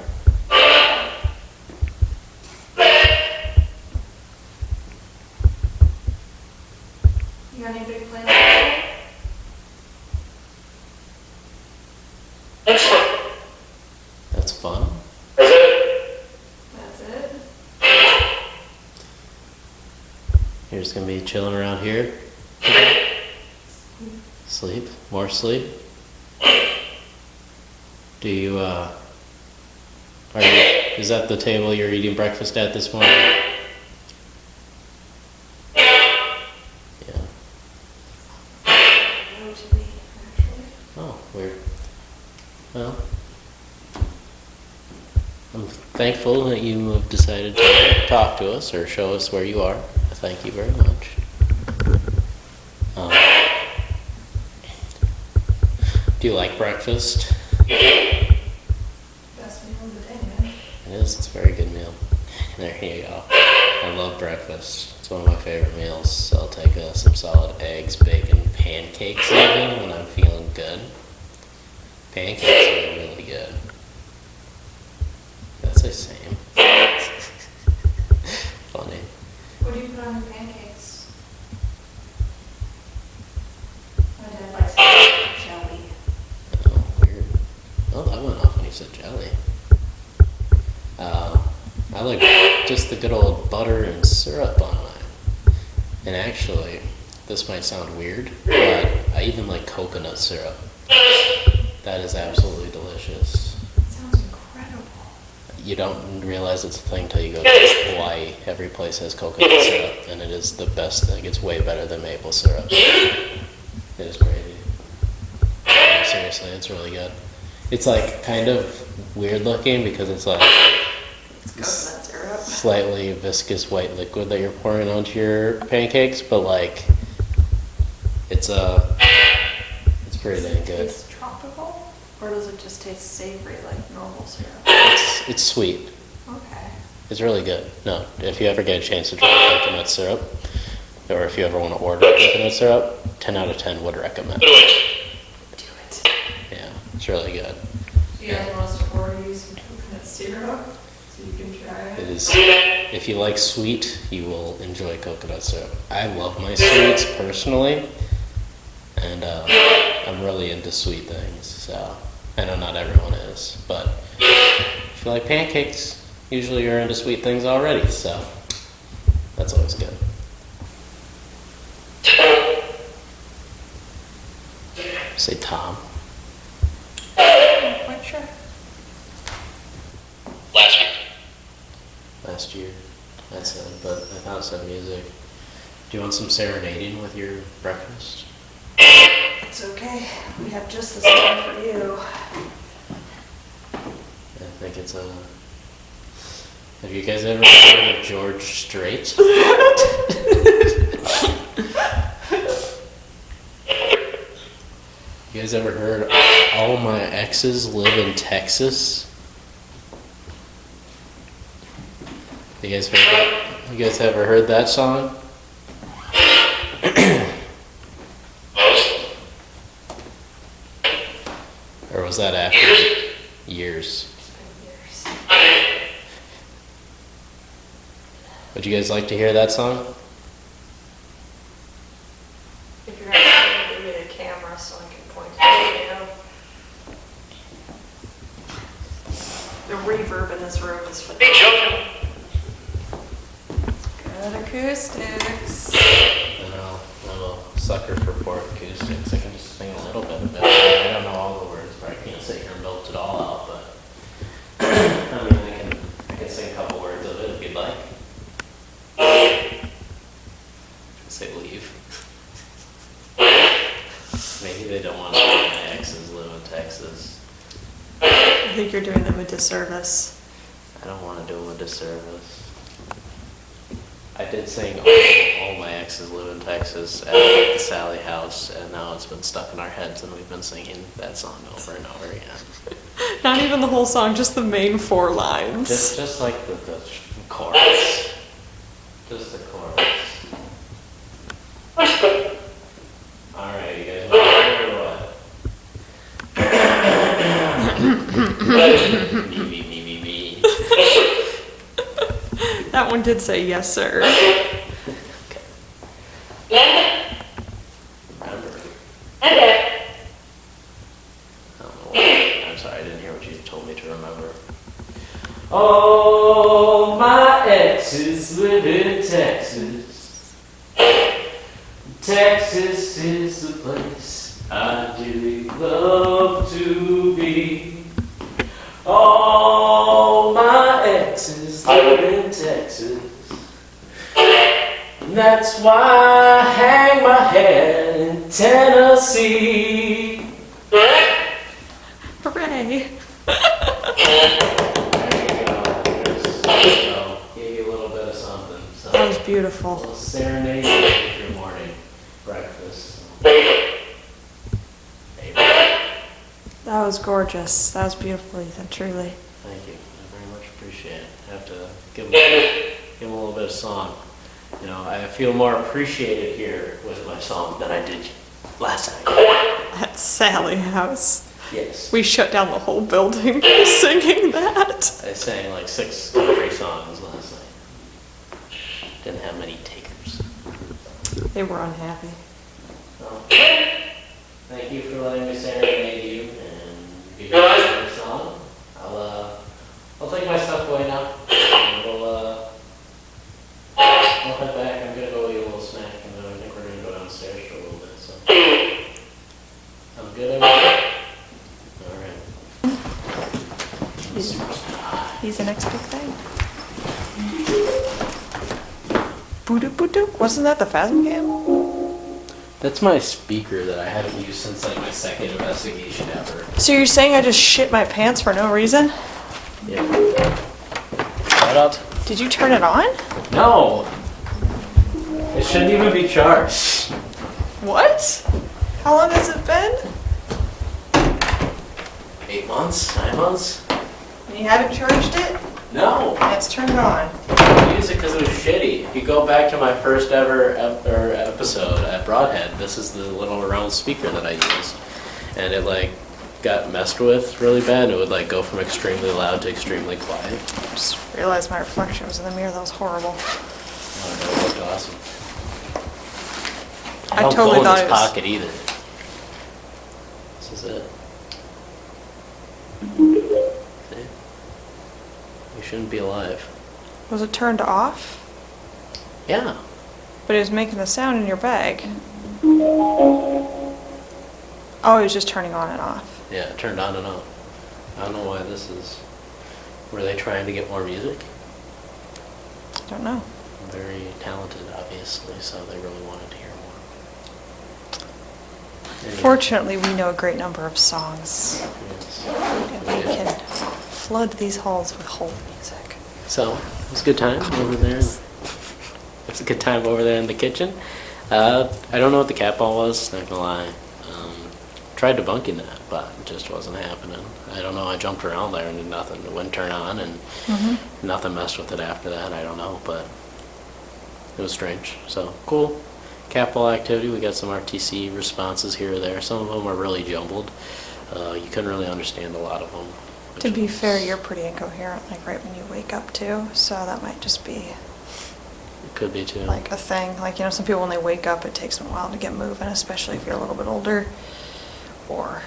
You got any big plans today? That's fun. That's it? You're just gonna be chilling around here. Sleep? More sleep? Do you, is that the table you're eating breakfast at this morning? Yeah. No to me, actually. Oh, weird. Well, I'm thankful that you have decided to talk to us or show us where you are. Thank you very much. Do you like breakfast? Best meal of the day, man. It is. It's a very good meal. There you go. I love breakfast. It's one of my favorite meals. I'll take some solid eggs, bacon, pancakes even when I'm feeling good. Pancakes are really good. That's the same. Funny. What do you put on your pancakes? My dad likes jelly. Oh, weird. Oh, that went off when you said jelly. I like just the good old butter and syrup on mine. And actually, this might sound weird, but I even like coconut syrup. That is absolutely delicious. It sounds incredible. You don't realize it's a thing until you go to Hawaii. Every place has coconut syrup, and it is the best thing. It's way better than maple syrup. It is crazy. No, seriously, it's really good. It's like kind of weird looking because it's like It's coconut syrup. slightly viscous white liquid that you're pouring onto your pancakes, but like it's pretty dang good. It's tropical? Or does it just taste savory like normal syrup? It's sweet. Okay. It's really good. No, if you ever get a chance to try coconut syrup, or if you ever want to order coconut syrup, 10 out of 10 would recommend. Do it. Yeah, it's really good. Do you guys want us to order you some coconut syrup so you can try It it? is, if you like sweet, you will enjoy coconut syrup. I love my sweets personally, and I'm really into sweet things, so I know not everyone is, but if you like pancakes, usually you're into sweet things already, so that's always good. Say Tom. I'm quite sure. Last year. That's it, but I found some music. Do you want some serenading with your breakfast? It's okay. We have just the song for you. I think it's a. Have you guys ever heard of George Strait? You guys ever heard All My Exes Live in Texas? You guys heard that? You guys ever heard that song? Or was that after years? Would you guys like to hear that song? If you're going to give me the camera so I can point it out. The reverb in this room is phenomenal. Good acoustics. I know, I'm a sucker for poor acoustics. I can just sing a little bit of it. I don't know all the words, but I can't sit here and melt it all out, but I mean, I can sing a couple words of it if you'd like. Say leave. Maybe they don't want to know my exes live in Texas. I think you're doing them a disservice. I don't want to do them a disservice. I did sing all My Exes Live in Texas at the Sally House, and now it's been stuck in our heads, and we've been singing that song over and over again. Not even the whole song, just the main 4 lines. Just like the chorus. Just the chorus. Alright, you guys want to hear or what? Me. That one did say yes, sir. Remember. I don't know what, I'm sorry, I didn't hear what you told me to remember. Oh, my exes live in Texas. Texas is the place I dearly love to be. All my exes live in Texas. And that's why I hang my head in Tennessee. Hooray. So, give you a little bit of something. So, That was a beautiful. little serenade with your morning breakfast. That was gorgeous. That was beautiful, Ethan, truly. Thank you. I very much appreciate it. I have to give him a little bit of song. You know, I feel more appreciated here with my song than I did last night. At Sally House. Yes. We shut down the whole building singing that. I sang like 6 country songs last night. Didn't have many takers. They were unhappy. So, thank you for letting me serenade you and give you a song. I'll take my stuff away now. And we'll head back. I'm gonna go eat a little snack, and then I think we're gonna go downstairs for a little bit. So, I'm good. All right. He's the next big thing. Boo-doo. Wasn't that the Phasm Cam? That's my speaker that I haven't used since like my second investigation ever. So you're saying I just shit my pants for no reason? Yeah. Shut up. Did you turn it on? No. It shouldn't even be charged. What? How long has it been? 8 months? 9 months? And you haven't charged it? No. Let's turn it on. I used it because it was shitty. If you go back to my first ever episode at Broadhead, this is the little round speaker that I used. And it like got messed with really bad. It would like go from extremely loud to extremely quiet. Just realized my reflection was in the mirror. That was horrible. Oh, no, it looked awesome. I don't totally go in thought this it was- pocket either. This is it. See? You shouldn't be alive. Was it turned off? Yeah. But it was making the sound in your bag. Oh, it was just turning on and off. Yeah, it turned on and off. I don't know why this is. Were they trying to get more music? I don't know. Very talented, obviously, so they really wanted to hear more. Anyway, Fortunately, we know a great number of songs. yes. And we can flood these halls with hold music. So, it was a good time over there. It was a good time over there in the kitchen. I don't know what the cat ball was, not gonna lie. Tried debunking that, but it just wasn't happening. I don't know, I jumped around there and did nothing. It wouldn't turn on and nothing messed with it after that, I don't know, but it was strange. So, cool. Cat ball activity, we got some RTC responses here or there. Some of them are really jumbled. You couldn't really understand a lot of them. To which be was- fair, you're pretty incoherent, like right when you wake up too, so that might just be It could be too. like a thing. Like, you know, some people when they wake up, it takes them a while to get moving, especially if you're a little bit older. Or,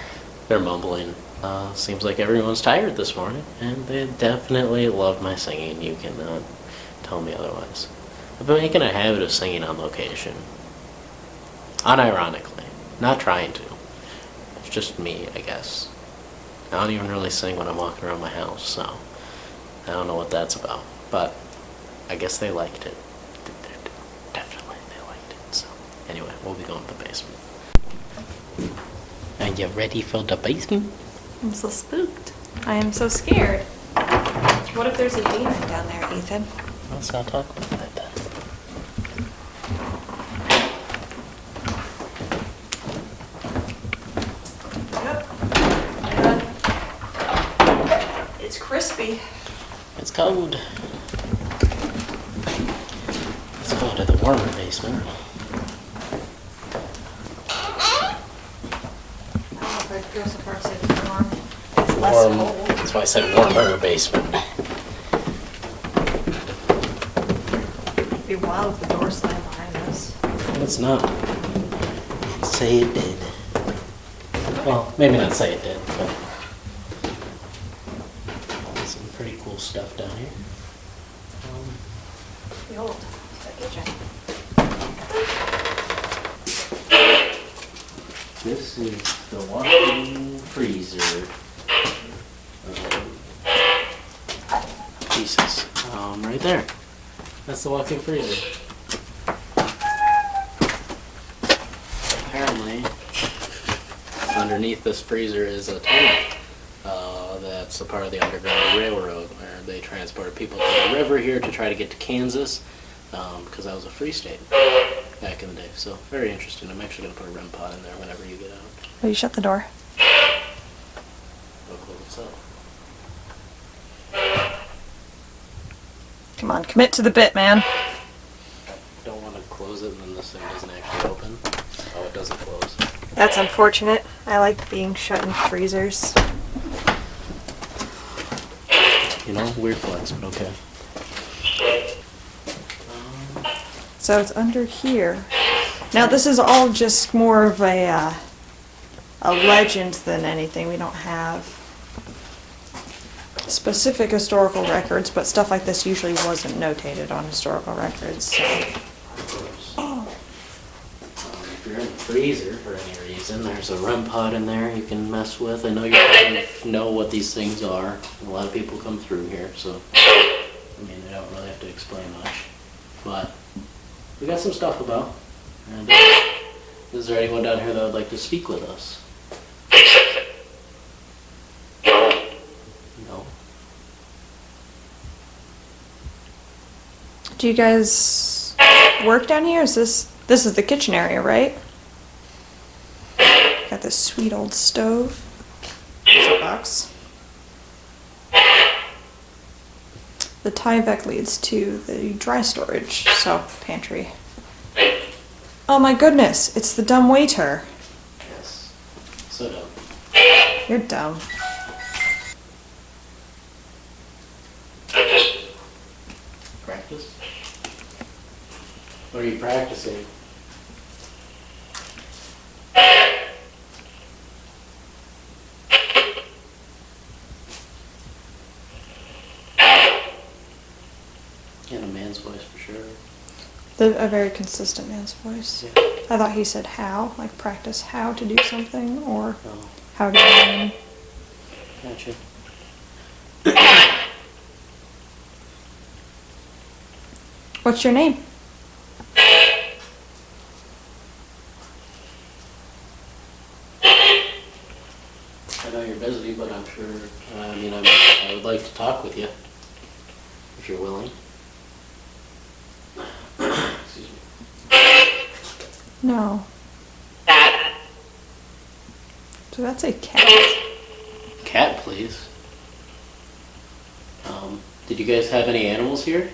They're mumbling. Seems like everyone's tired this morning, and they definitely loved my singing. You cannot tell me otherwise. I've been making a habit of singing on location. Unironically. Not trying to. It's just me, I guess. I don't even really sing when I'm walking around my house, so I don't know what that's about. But I guess they liked it. Definitely they liked it. So anyway, we'll be going to the basement. Are you ready for the basement? I'm so spooked. I am so scared. What if there's a demon down there, Ethan? Let's not talk about that then. Yep. It's crispy. It's cold. Let's go to the warmer basement. I don't know if I'd go so far as to say it's warm. It's less Warm. cold. That's why I said warmer basement. It'd be wild if the door slammed behind us. It's not. Say it did. Well, maybe not say it did, but some pretty cool stuff down here. Behold, the kitchen. This is the walk-in freezer. Jesus. Right there. That's the walk-in freezer. Apparently, underneath this freezer is a tunnel. That's a part of the Underground Railroad where they transported people to the river here to try to get to Kansas, because that was a free state back in the day. So very interesting. I'm actually gonna put a REM pod in there whenever you get out. Will you shut the door? It'll close itself. Come on, commit to the bit, man. Don't want to close it and then this thing doesn't actually open. Oh, it doesn't close. That's unfortunate. I like being shut in freezers. You know, weird flex, but okay. So it's under here. Now this is all just more of a legend than anything. We don't have specific historical records, but stuff like this usually wasn't notated on historical records. So. If you're in the freezer for any reason, there's a REM pod in there you can mess with. I know you kind of know what these things are. A lot of people come through here, so I mean, I don't really have to explain much. But we got some stuff about. And is there anyone down here that would like to speak with us? No. Do you guys work down here? Is this is the kitchen area, right? Got this sweet old stove. Box. the Tyvek leads to the dry storage, so pantry. Oh my goodness, it's the dumb waiter. Yes. So dumb. You're dumb. Practice? What are you practicing? In a man's voice for sure. A very consistent man's voice. Yeah. I thought he said how, like practice how to do something, or Oh, how to learn. gotcha. What's your name? I know you're busy, but I'm sure, I would like to talk with you, if you're willing. Excuse me. No. So that's a cat. Cat, please. Did you guys have any animals here?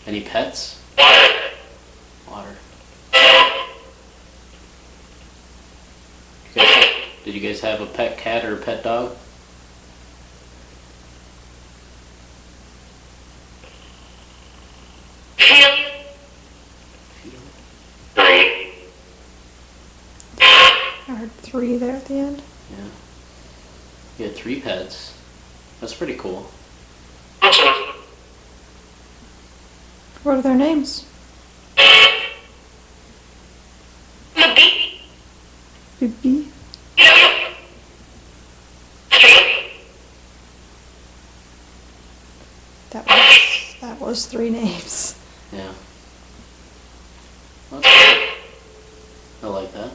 Any pets? Water. Did you guys have a pet cat or a pet dog? I heard 3 there at the end. Yeah. You had 3 pets. That's pretty cool. What are their names? Bibi. That was 3 names. Yeah. That's cool. I like that.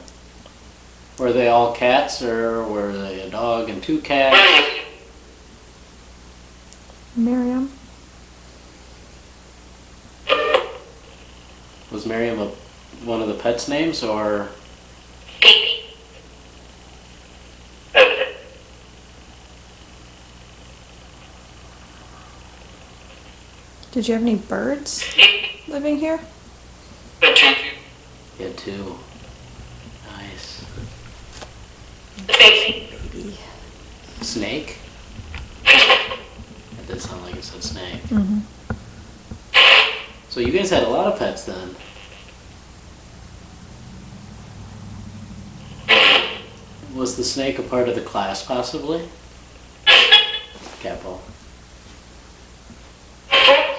Were they all cats, or were they a dog and 2 cats? Miriam. Was Miriam one of the pets' names, or? Did you have any birds living here? You had 2. Nice. Baby. Snake? That did sound like it said snake. Mm-hmm. So you guys had a lot of pets then. Was the snake a part of the class, possibly? Cat ball.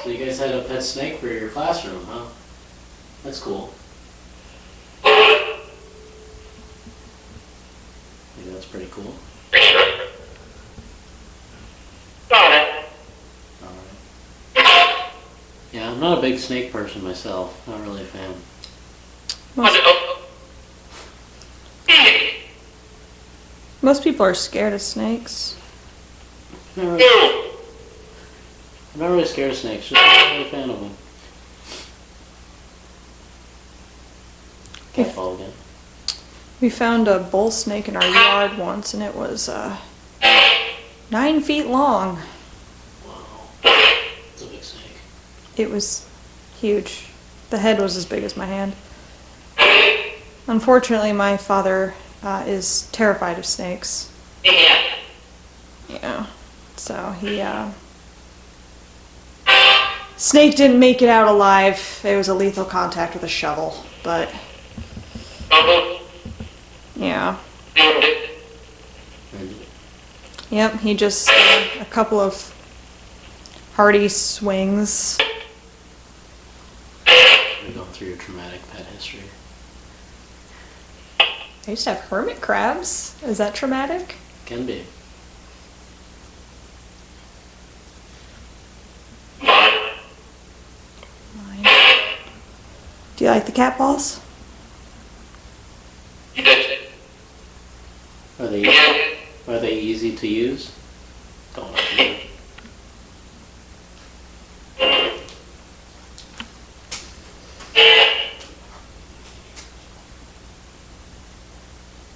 So you guys had a pet snake for your classroom, huh? That's cool. Maybe that's pretty cool. Alright. Yeah, I'm not a big snake person myself. Not really a fan. Most people are scared of snakes. I'm not really scared of snakes, just not really a fan of them. Cat ball again. We found a bull snake in our yard once, and it was 9 feet long. Wow. It's a big snake. It was huge. The head was as big as my hand. Unfortunately, my father is terrified of snakes. Yeah. So he, snake didn't make it out alive. It was a lethal contact with a shovel, but yeah. And Yep, he just, a couple of hearty swings. you're going through your traumatic pet history. I used to have hermit crabs. Is that traumatic? Can be. Mine. Do you like the cat balls? Are they easy to use? Don't like them.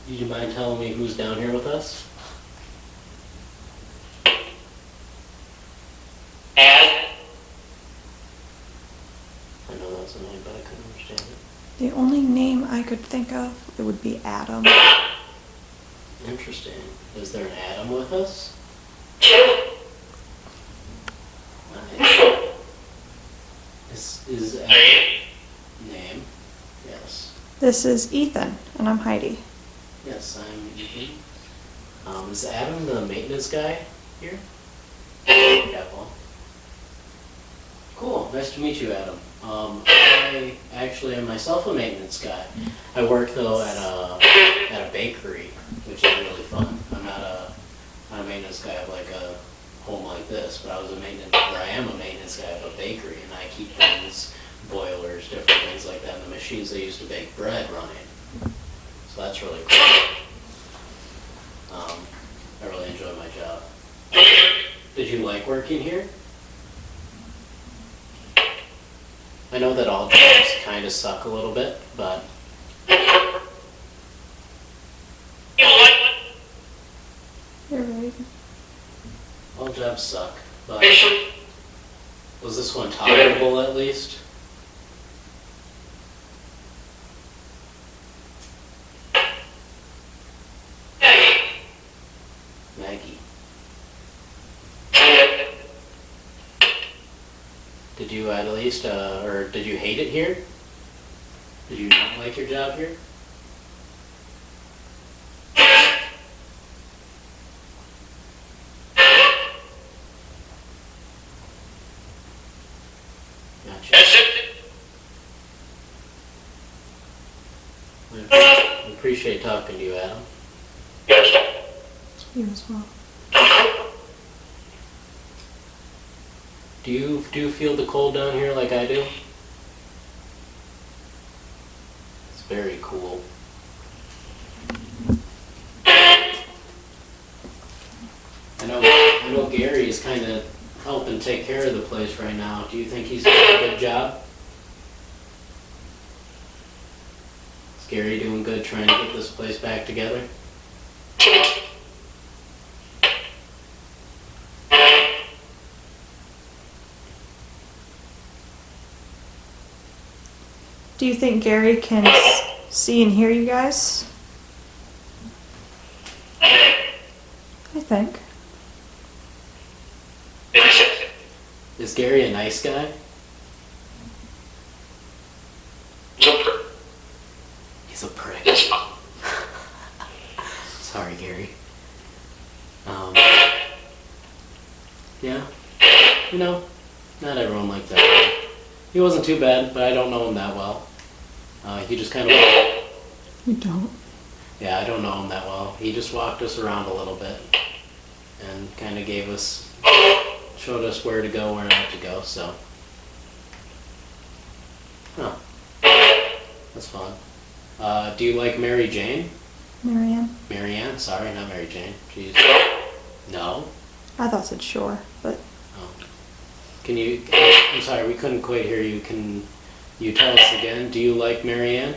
Do you mind telling me who's down here with us? The only name I could think of, it would be Adam. Interesting. Is there an Adam with us? Nice. Is Adam name? Yes. This is Ethan, and I'm Heidi. Yes, I'm Ethan. Is Adam the maintenance guy here? Yeah, well. Cool. Nice to meet you, Adam. I actually am myself a maintenance guy. I work though at a bakery, which is really fun. I'm not a maintenance guy of like a home like this, but I am a maintenance guy of a bakery, and I keep things, boilers, different things like that, and the machines they use to bake bread running. So that's really cool. I really enjoy my job. Did you like working here? I know that all jobs kind of suck a little bit, but You're right. all jobs suck. But was this one tolerable at least? Maggie. Did you at least, or did you hate it here? Did you not like your job here? Gotcha. I appreciate talking to you, Adam. You as well. Do you feel the cold down here like I do? It's very cool. I know Gary is kind of helping take care of the place right now. Do you think he's doing a good job? Is Gary doing good trying to get this place back together? Do you think Gary can see and hear you guys? I think. Is Gary a nice guy? He's a prick. Sorry, Gary. Yeah. You know, not everyone liked that guy. He wasn't too bad, but I don't know him that well. He just kind of... You don't. Yeah, I don't know him that well. He just walked us around a little bit and kind of showed us where to go, where not to go, so. Huh. That's fun. Do you like Mary Jane? Marianne? Marianne? Sorry, not Mary Jane. Jeez. No? I thought it said sure, but Oh. I'm sorry, we couldn't quite hear you. Can you tell us again? Do you like Marianne?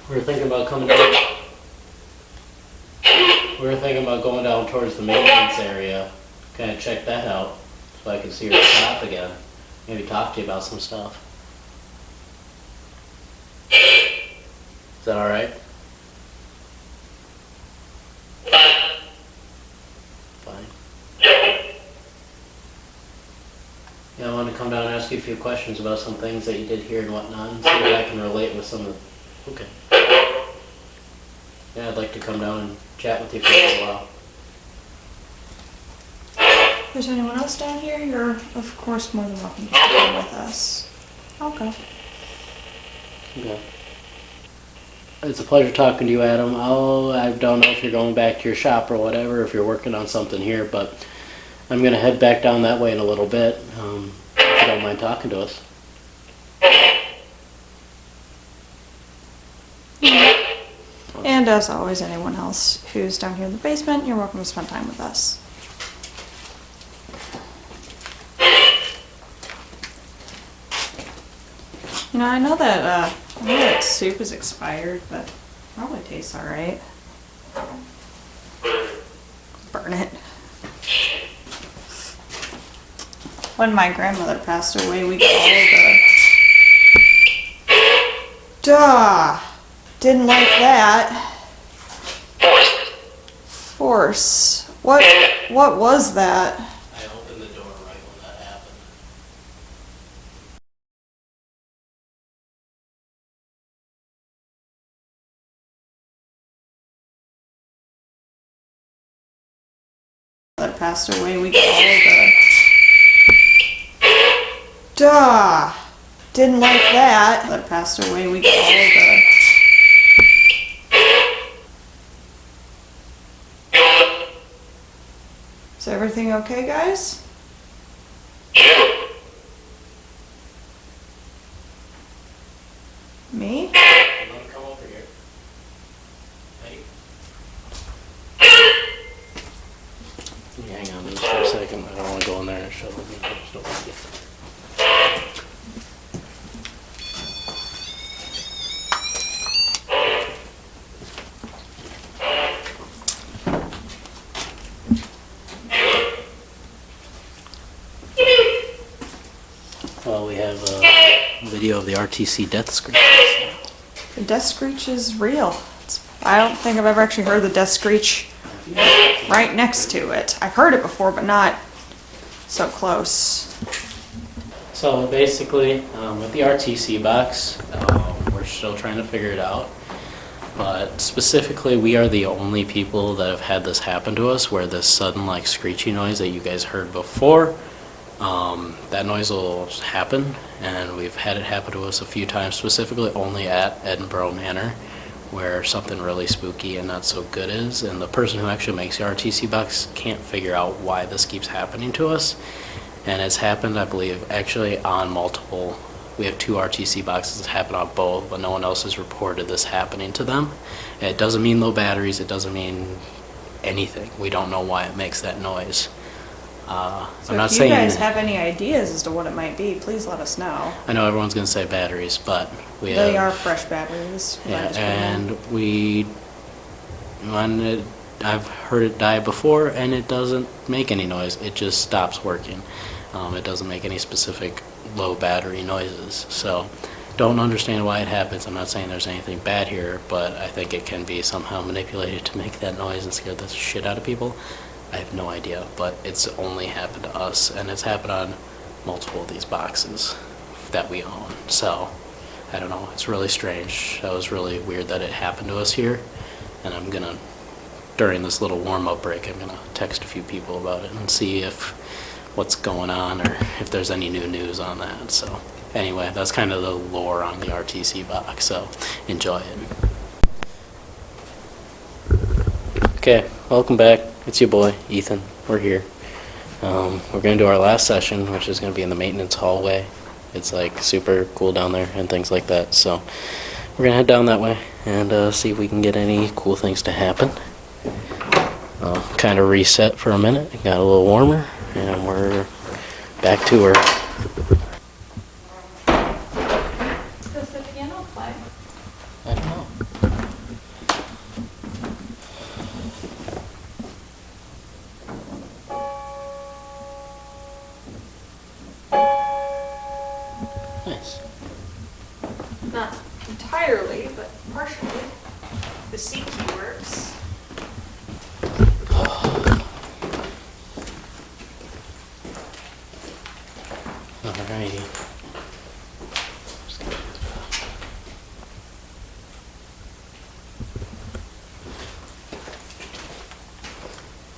We were thinking about coming down. We were thinking about going down towards the maintenance area, kind of check that out, so I can see her shop again. Maybe talk to you about some stuff. Is that all right? Fine. Yeah, I want to come down and ask you a few questions about some things that you did here and whatnot, and see if I can relate with some of the... Okay. Yeah, I'd like to come down and chat with you for a little while. if there's anyone else down here, you're of course more than welcome to come with us. Okay. Okay. It's a pleasure talking to you, Adam. I don't know if you're going back to your shop or whatever, if you're working on something here, but I'm going to head back down that way in a little bit, if you don't mind talking to us. And as always, anyone else who's down here in the basement, you're welcome to spend time with us. You know, I know that soup is expired, but it probably tastes alright. Burn it. When my grandmother passed away, we got all the... Duh! Didn't like that. Force. What was that? I opened the door right when that happened. That passed away, we got all the... Duh! Didn't like that. That passed away, we got all the... Is everything okay, guys? Me? You want to come over here? Hey. Can you hang on just for a second? I don't want to go in there and show them. I just don't like it. Well, we have a video of the RTC death screech. The death screech is real. I don't think I've ever actually heard the death screech right next to it. I've heard it before, but not so close. So basically, with the RTC box, we're still trying to figure it out. But specifically, we are the only people that have had this happen to us, where this sudden like screechy noise that you guys heard before, that noise will happen, and we've had it happen to us a few times, specifically only at Edinburgh Manor, where something really spooky and not so good is, and the person who actually makes the RTC box can't figure out why this keeps happening to us. And it's happened, I believe, actually on multiple. We have 2 RTC boxes that happen on both, but no one else has reported this happening to them. It doesn't mean low batteries, it doesn't mean anything. We don't know why it makes that noise. So I'm not if you saying, guys have any ideas as to what it might be, please let us know. I know everyone's going to say batteries, but we They have, are fresh batteries. yeah, Just put them in. and I've heard it die before, and it doesn't make any noise. It just stops working. It doesn't make any specific low battery noises. So don't understand why it happens. I'm not saying there's anything bad here, but I think it can be somehow manipulated to make that noise and scare the shit out of people. I have no idea, but it's only happened to us, and it's happened on multiple of these boxes that we own. So I don't know. It's really strange. That was really weird that it happened to us here, and I'm gonna, during this little warm-up break, I'm gonna text a few people about it and see if what's going on or if there's any new news on that. So anyway, that's kind of the lore on the RTC box, so enjoy it. Okay, welcome back. It's your boy, Ethan. We're here. We're going to do our last session, which is going to be in the maintenance hallway. It's like super cool down there and things like that. So we're going to head down that way and see if we can get any cool things to happen. Kind of reset for a minute. It got a little warmer, and we're back to her. Does the piano play? I don't know. Nice. Not entirely, but partially. The C key works. Alrighty.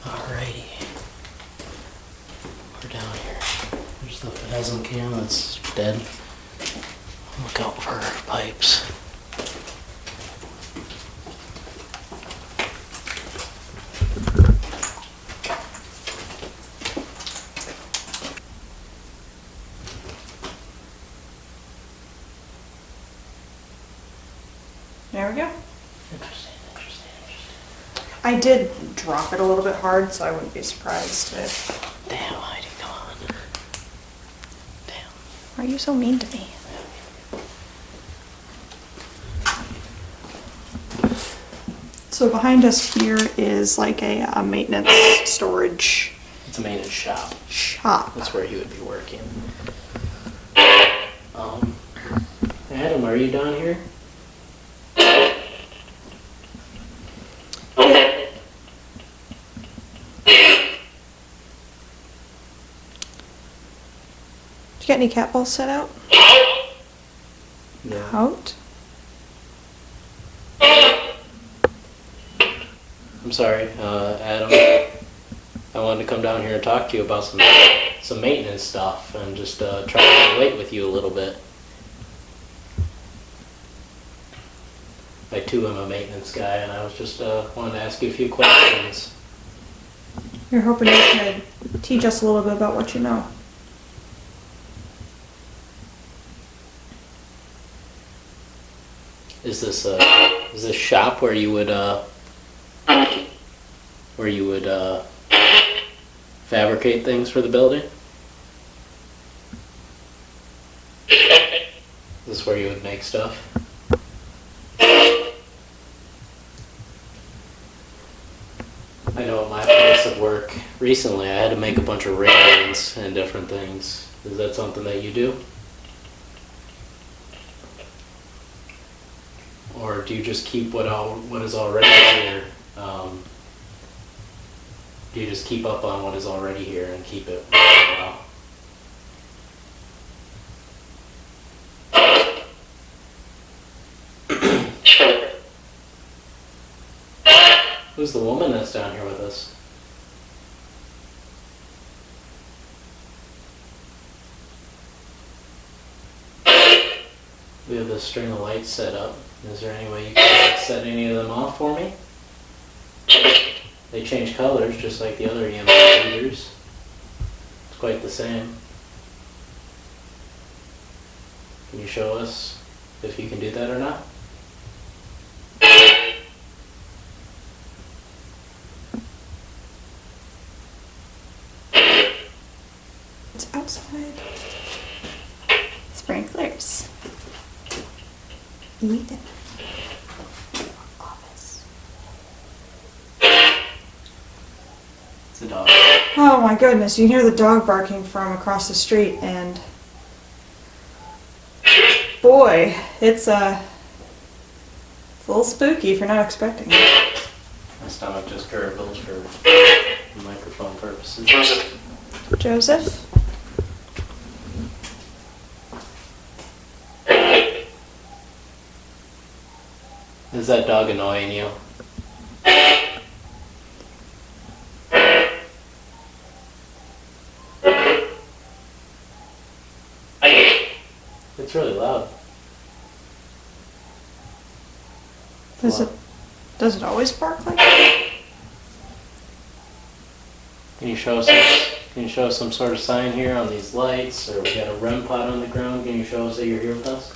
Alrighty. We're down here. There's the Phasm cam that's dead. Look out for pipes. There we go. Interesting. I did drop it a little bit hard, so I wouldn't be surprised if... Damn, Heidi, come on. Damn. Why are you so mean to me? So behind us here is like a maintenance storage It's a maintenance shop. Shop. That's where he would be working. Adam, are you down here? Did you get any cat balls set out? No. Out? I'm sorry, Adam. I wanted to come down here and talk to you about some maintenance stuff and just try to relate with you a little bit. I too am a maintenance guy, and I was just wanted to ask you a few questions. You're hoping you could teach us a little bit about what you know. Is this shop where you would fabricate things for the building? Is this where you would make stuff? I know at my place of work recently I had to make a bunch of railings and different things. Is that something that you do? Or do you just keep what is already here? Do you just keep up on what is already here and keep it for a while? Who's the woman that's down here with us? We have this string of lights set up. Is there any way you can set any of them off for me? They change colors just like the other EMF readers. It's quite the same. Can you show us if you can do that or not? It's outside. Sprinklers. Ethan. Office. It's a dog. Oh my goodness, you hear the dog barking from across the street and boy, it's a little spooky if you're not expecting it. My stomach just gurgles for microphone purposes. Joseph? Is that dog annoying you? It's really loud. Does it always bark like that? Can you show us some sort of sign here on these lights, or we got a REM pod on the ground? Can you show us that you're here with us?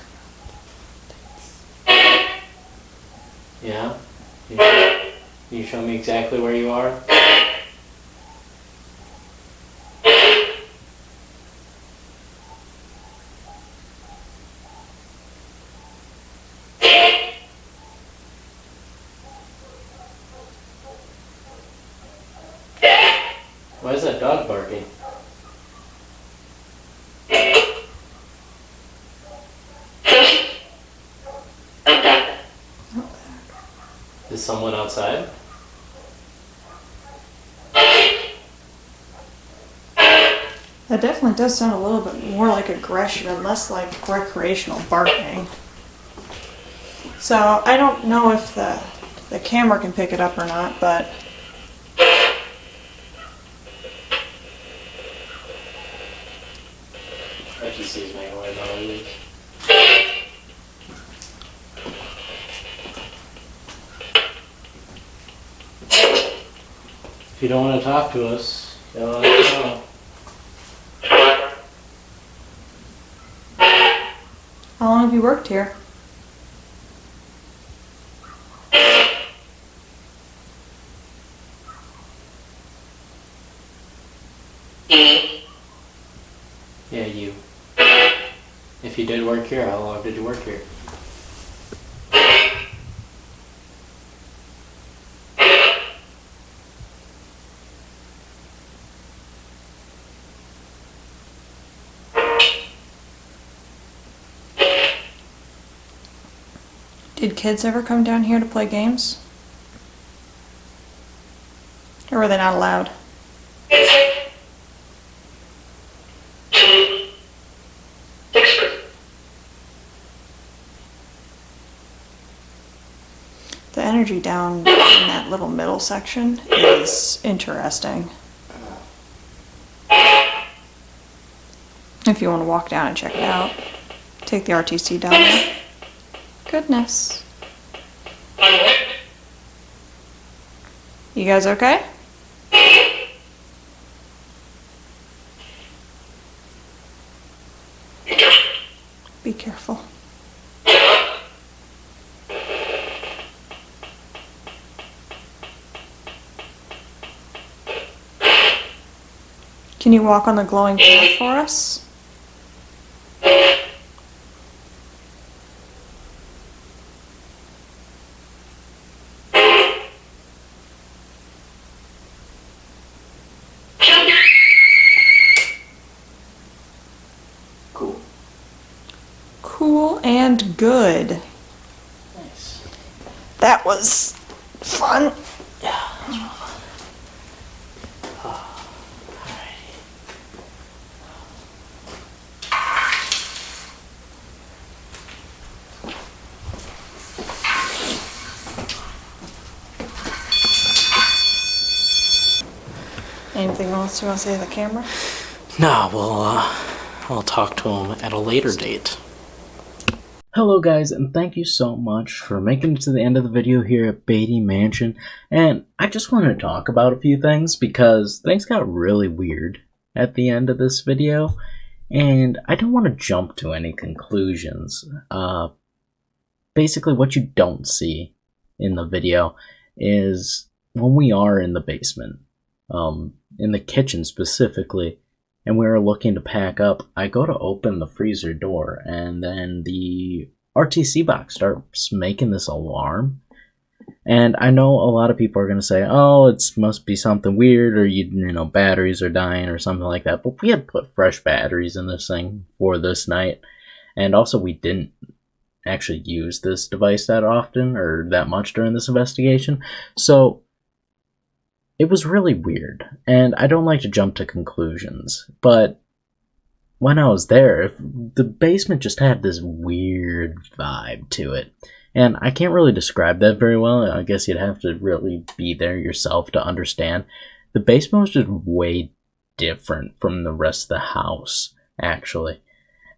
Yeah? Can you show me exactly where you are? Why is that dog barking? Is someone outside? That definitely does sound a little bit more like aggression and less like recreational barking. So I don't know if the camera can pick it up or not, but That just sees me away noise. If you don't want to talk to us, let us know. how long have you worked here? Yeah, you. If you did work here, how long did you work here? Did kids ever come down here to play games? Or were they not allowed? The energy down in that little middle section is interesting. If you want to walk down and check it out, take the RTC down there. Goodness. You guys okay? Be careful. Can you walk on the glowing path for us? Cool. Cool and good. Nice. That was fun. Anything else you want to say to the camera? No, we'll talk to him at a later date. Hello guys, and thank you so much for making it to the end of the video here at Beatty Mansion. And I just wanted to talk about a few things because things got really weird at the end of this video. And I don't want to jump to any conclusions. Basically what you don't see in the video is when we are in the basement. In the kitchen specifically, and we were looking to pack up, I go to open the freezer door, and then the RTC box starts making this alarm. And I know a lot of people are going to say, oh, it must be something weird, or you know, batteries are dying or something like that. But we had put fresh batteries in this thing for this night, and also we didn't actually use this device that often or that much during this investigation. So it was really weird, and I don't like to jump to conclusions, but when I was there, the basement just had this weird vibe to it, and I can't really describe that very well. I guess you'd have to really be there yourself to understand. The basement was just way different from the rest of the house, actually,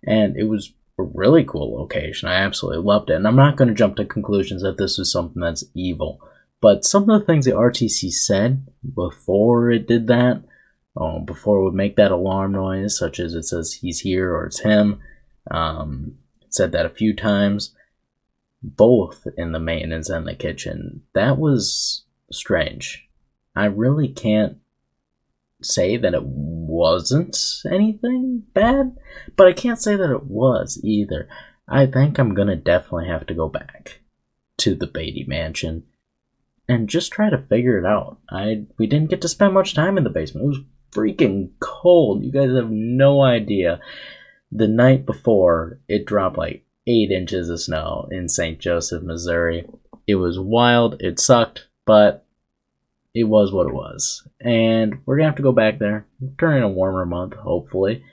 and it was a really cool location. I absolutely loved it, and I'm not going to jump to conclusions that this is something that's evil. But some of the things the RTC said before it did that, before it would make that alarm noise, such as it says he's here or it's him, it said that a few times, both in the maintenance and the kitchen. That was strange. I really can't say that it wasn't anything bad, but I can't say that it was either. I think I'm going to definitely have to go back to the Beatty Mansion and just try to figure it out. We didn't get to spend much time in the basement. It was freaking cold. You guys have no idea. The night before, it dropped like 8 inches of snow in St. Joseph, Missouri. It was wild. It sucked, but it was what it was. And we're going to have to go back there during a warmer month, hopefully,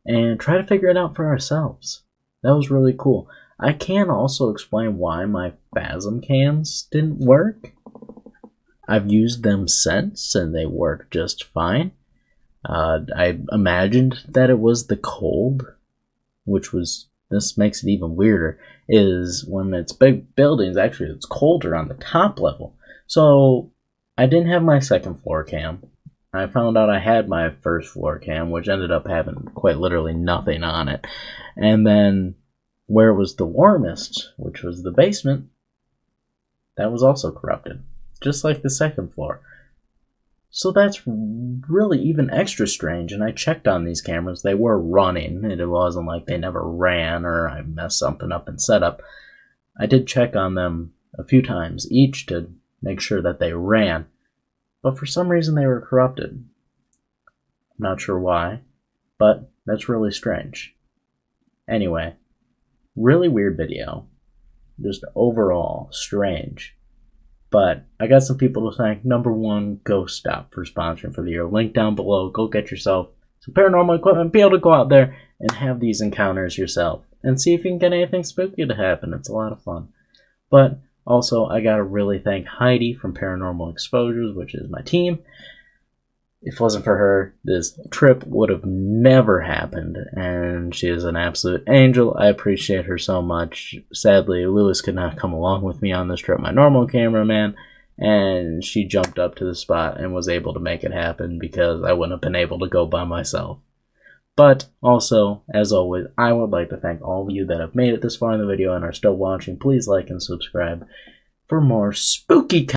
and try to figure it out for ourselves. That was really cool. I can also explain why my Phasm cans didn't work. I've used them since, and they work just fine. I imagined that it was the cold, which was, this makes it even weirder, is when it's big buildings, actually it's colder on the top level. So I didn't have my second floor cam. I found out I had my first floor cam, which ended up having quite literally nothing on it. And then where it was the warmest, which was the basement, that was also corrupted, just like the second floor. So that's really even extra strange, and I checked on these cameras. They were running, and it wasn't like they never ran or I messed something up in setup. I did check on them a few times each to make sure that they ran, but for some reason they were corrupted. I'm not sure why, but that's really strange. Anyway, really weird video. just overall strange. But I got some people to thank. Number one, Ghost Stop for sponsoring for the year. Link down below. Go get yourself some paranormal equipment. Be able to go out there and have these encounters yourself. And see if you can get anything spooky to happen. It's a lot of fun. But also, I gotta really thank Heidi from Paranormal Exposures, which is my team. If it wasn't for her, this trip would have never happened, and she is an absolute angel. I appreciate her so much. Sadly, Lewis could not come along with me on this trip, my normal cameraman, and she jumped up to the spot and was able to make it happen because I wouldn't have been able to go by myself. But also, as always, I would like to thank all of you that have made it this far in the video and are still watching. Please like and subscribe for more spooky content.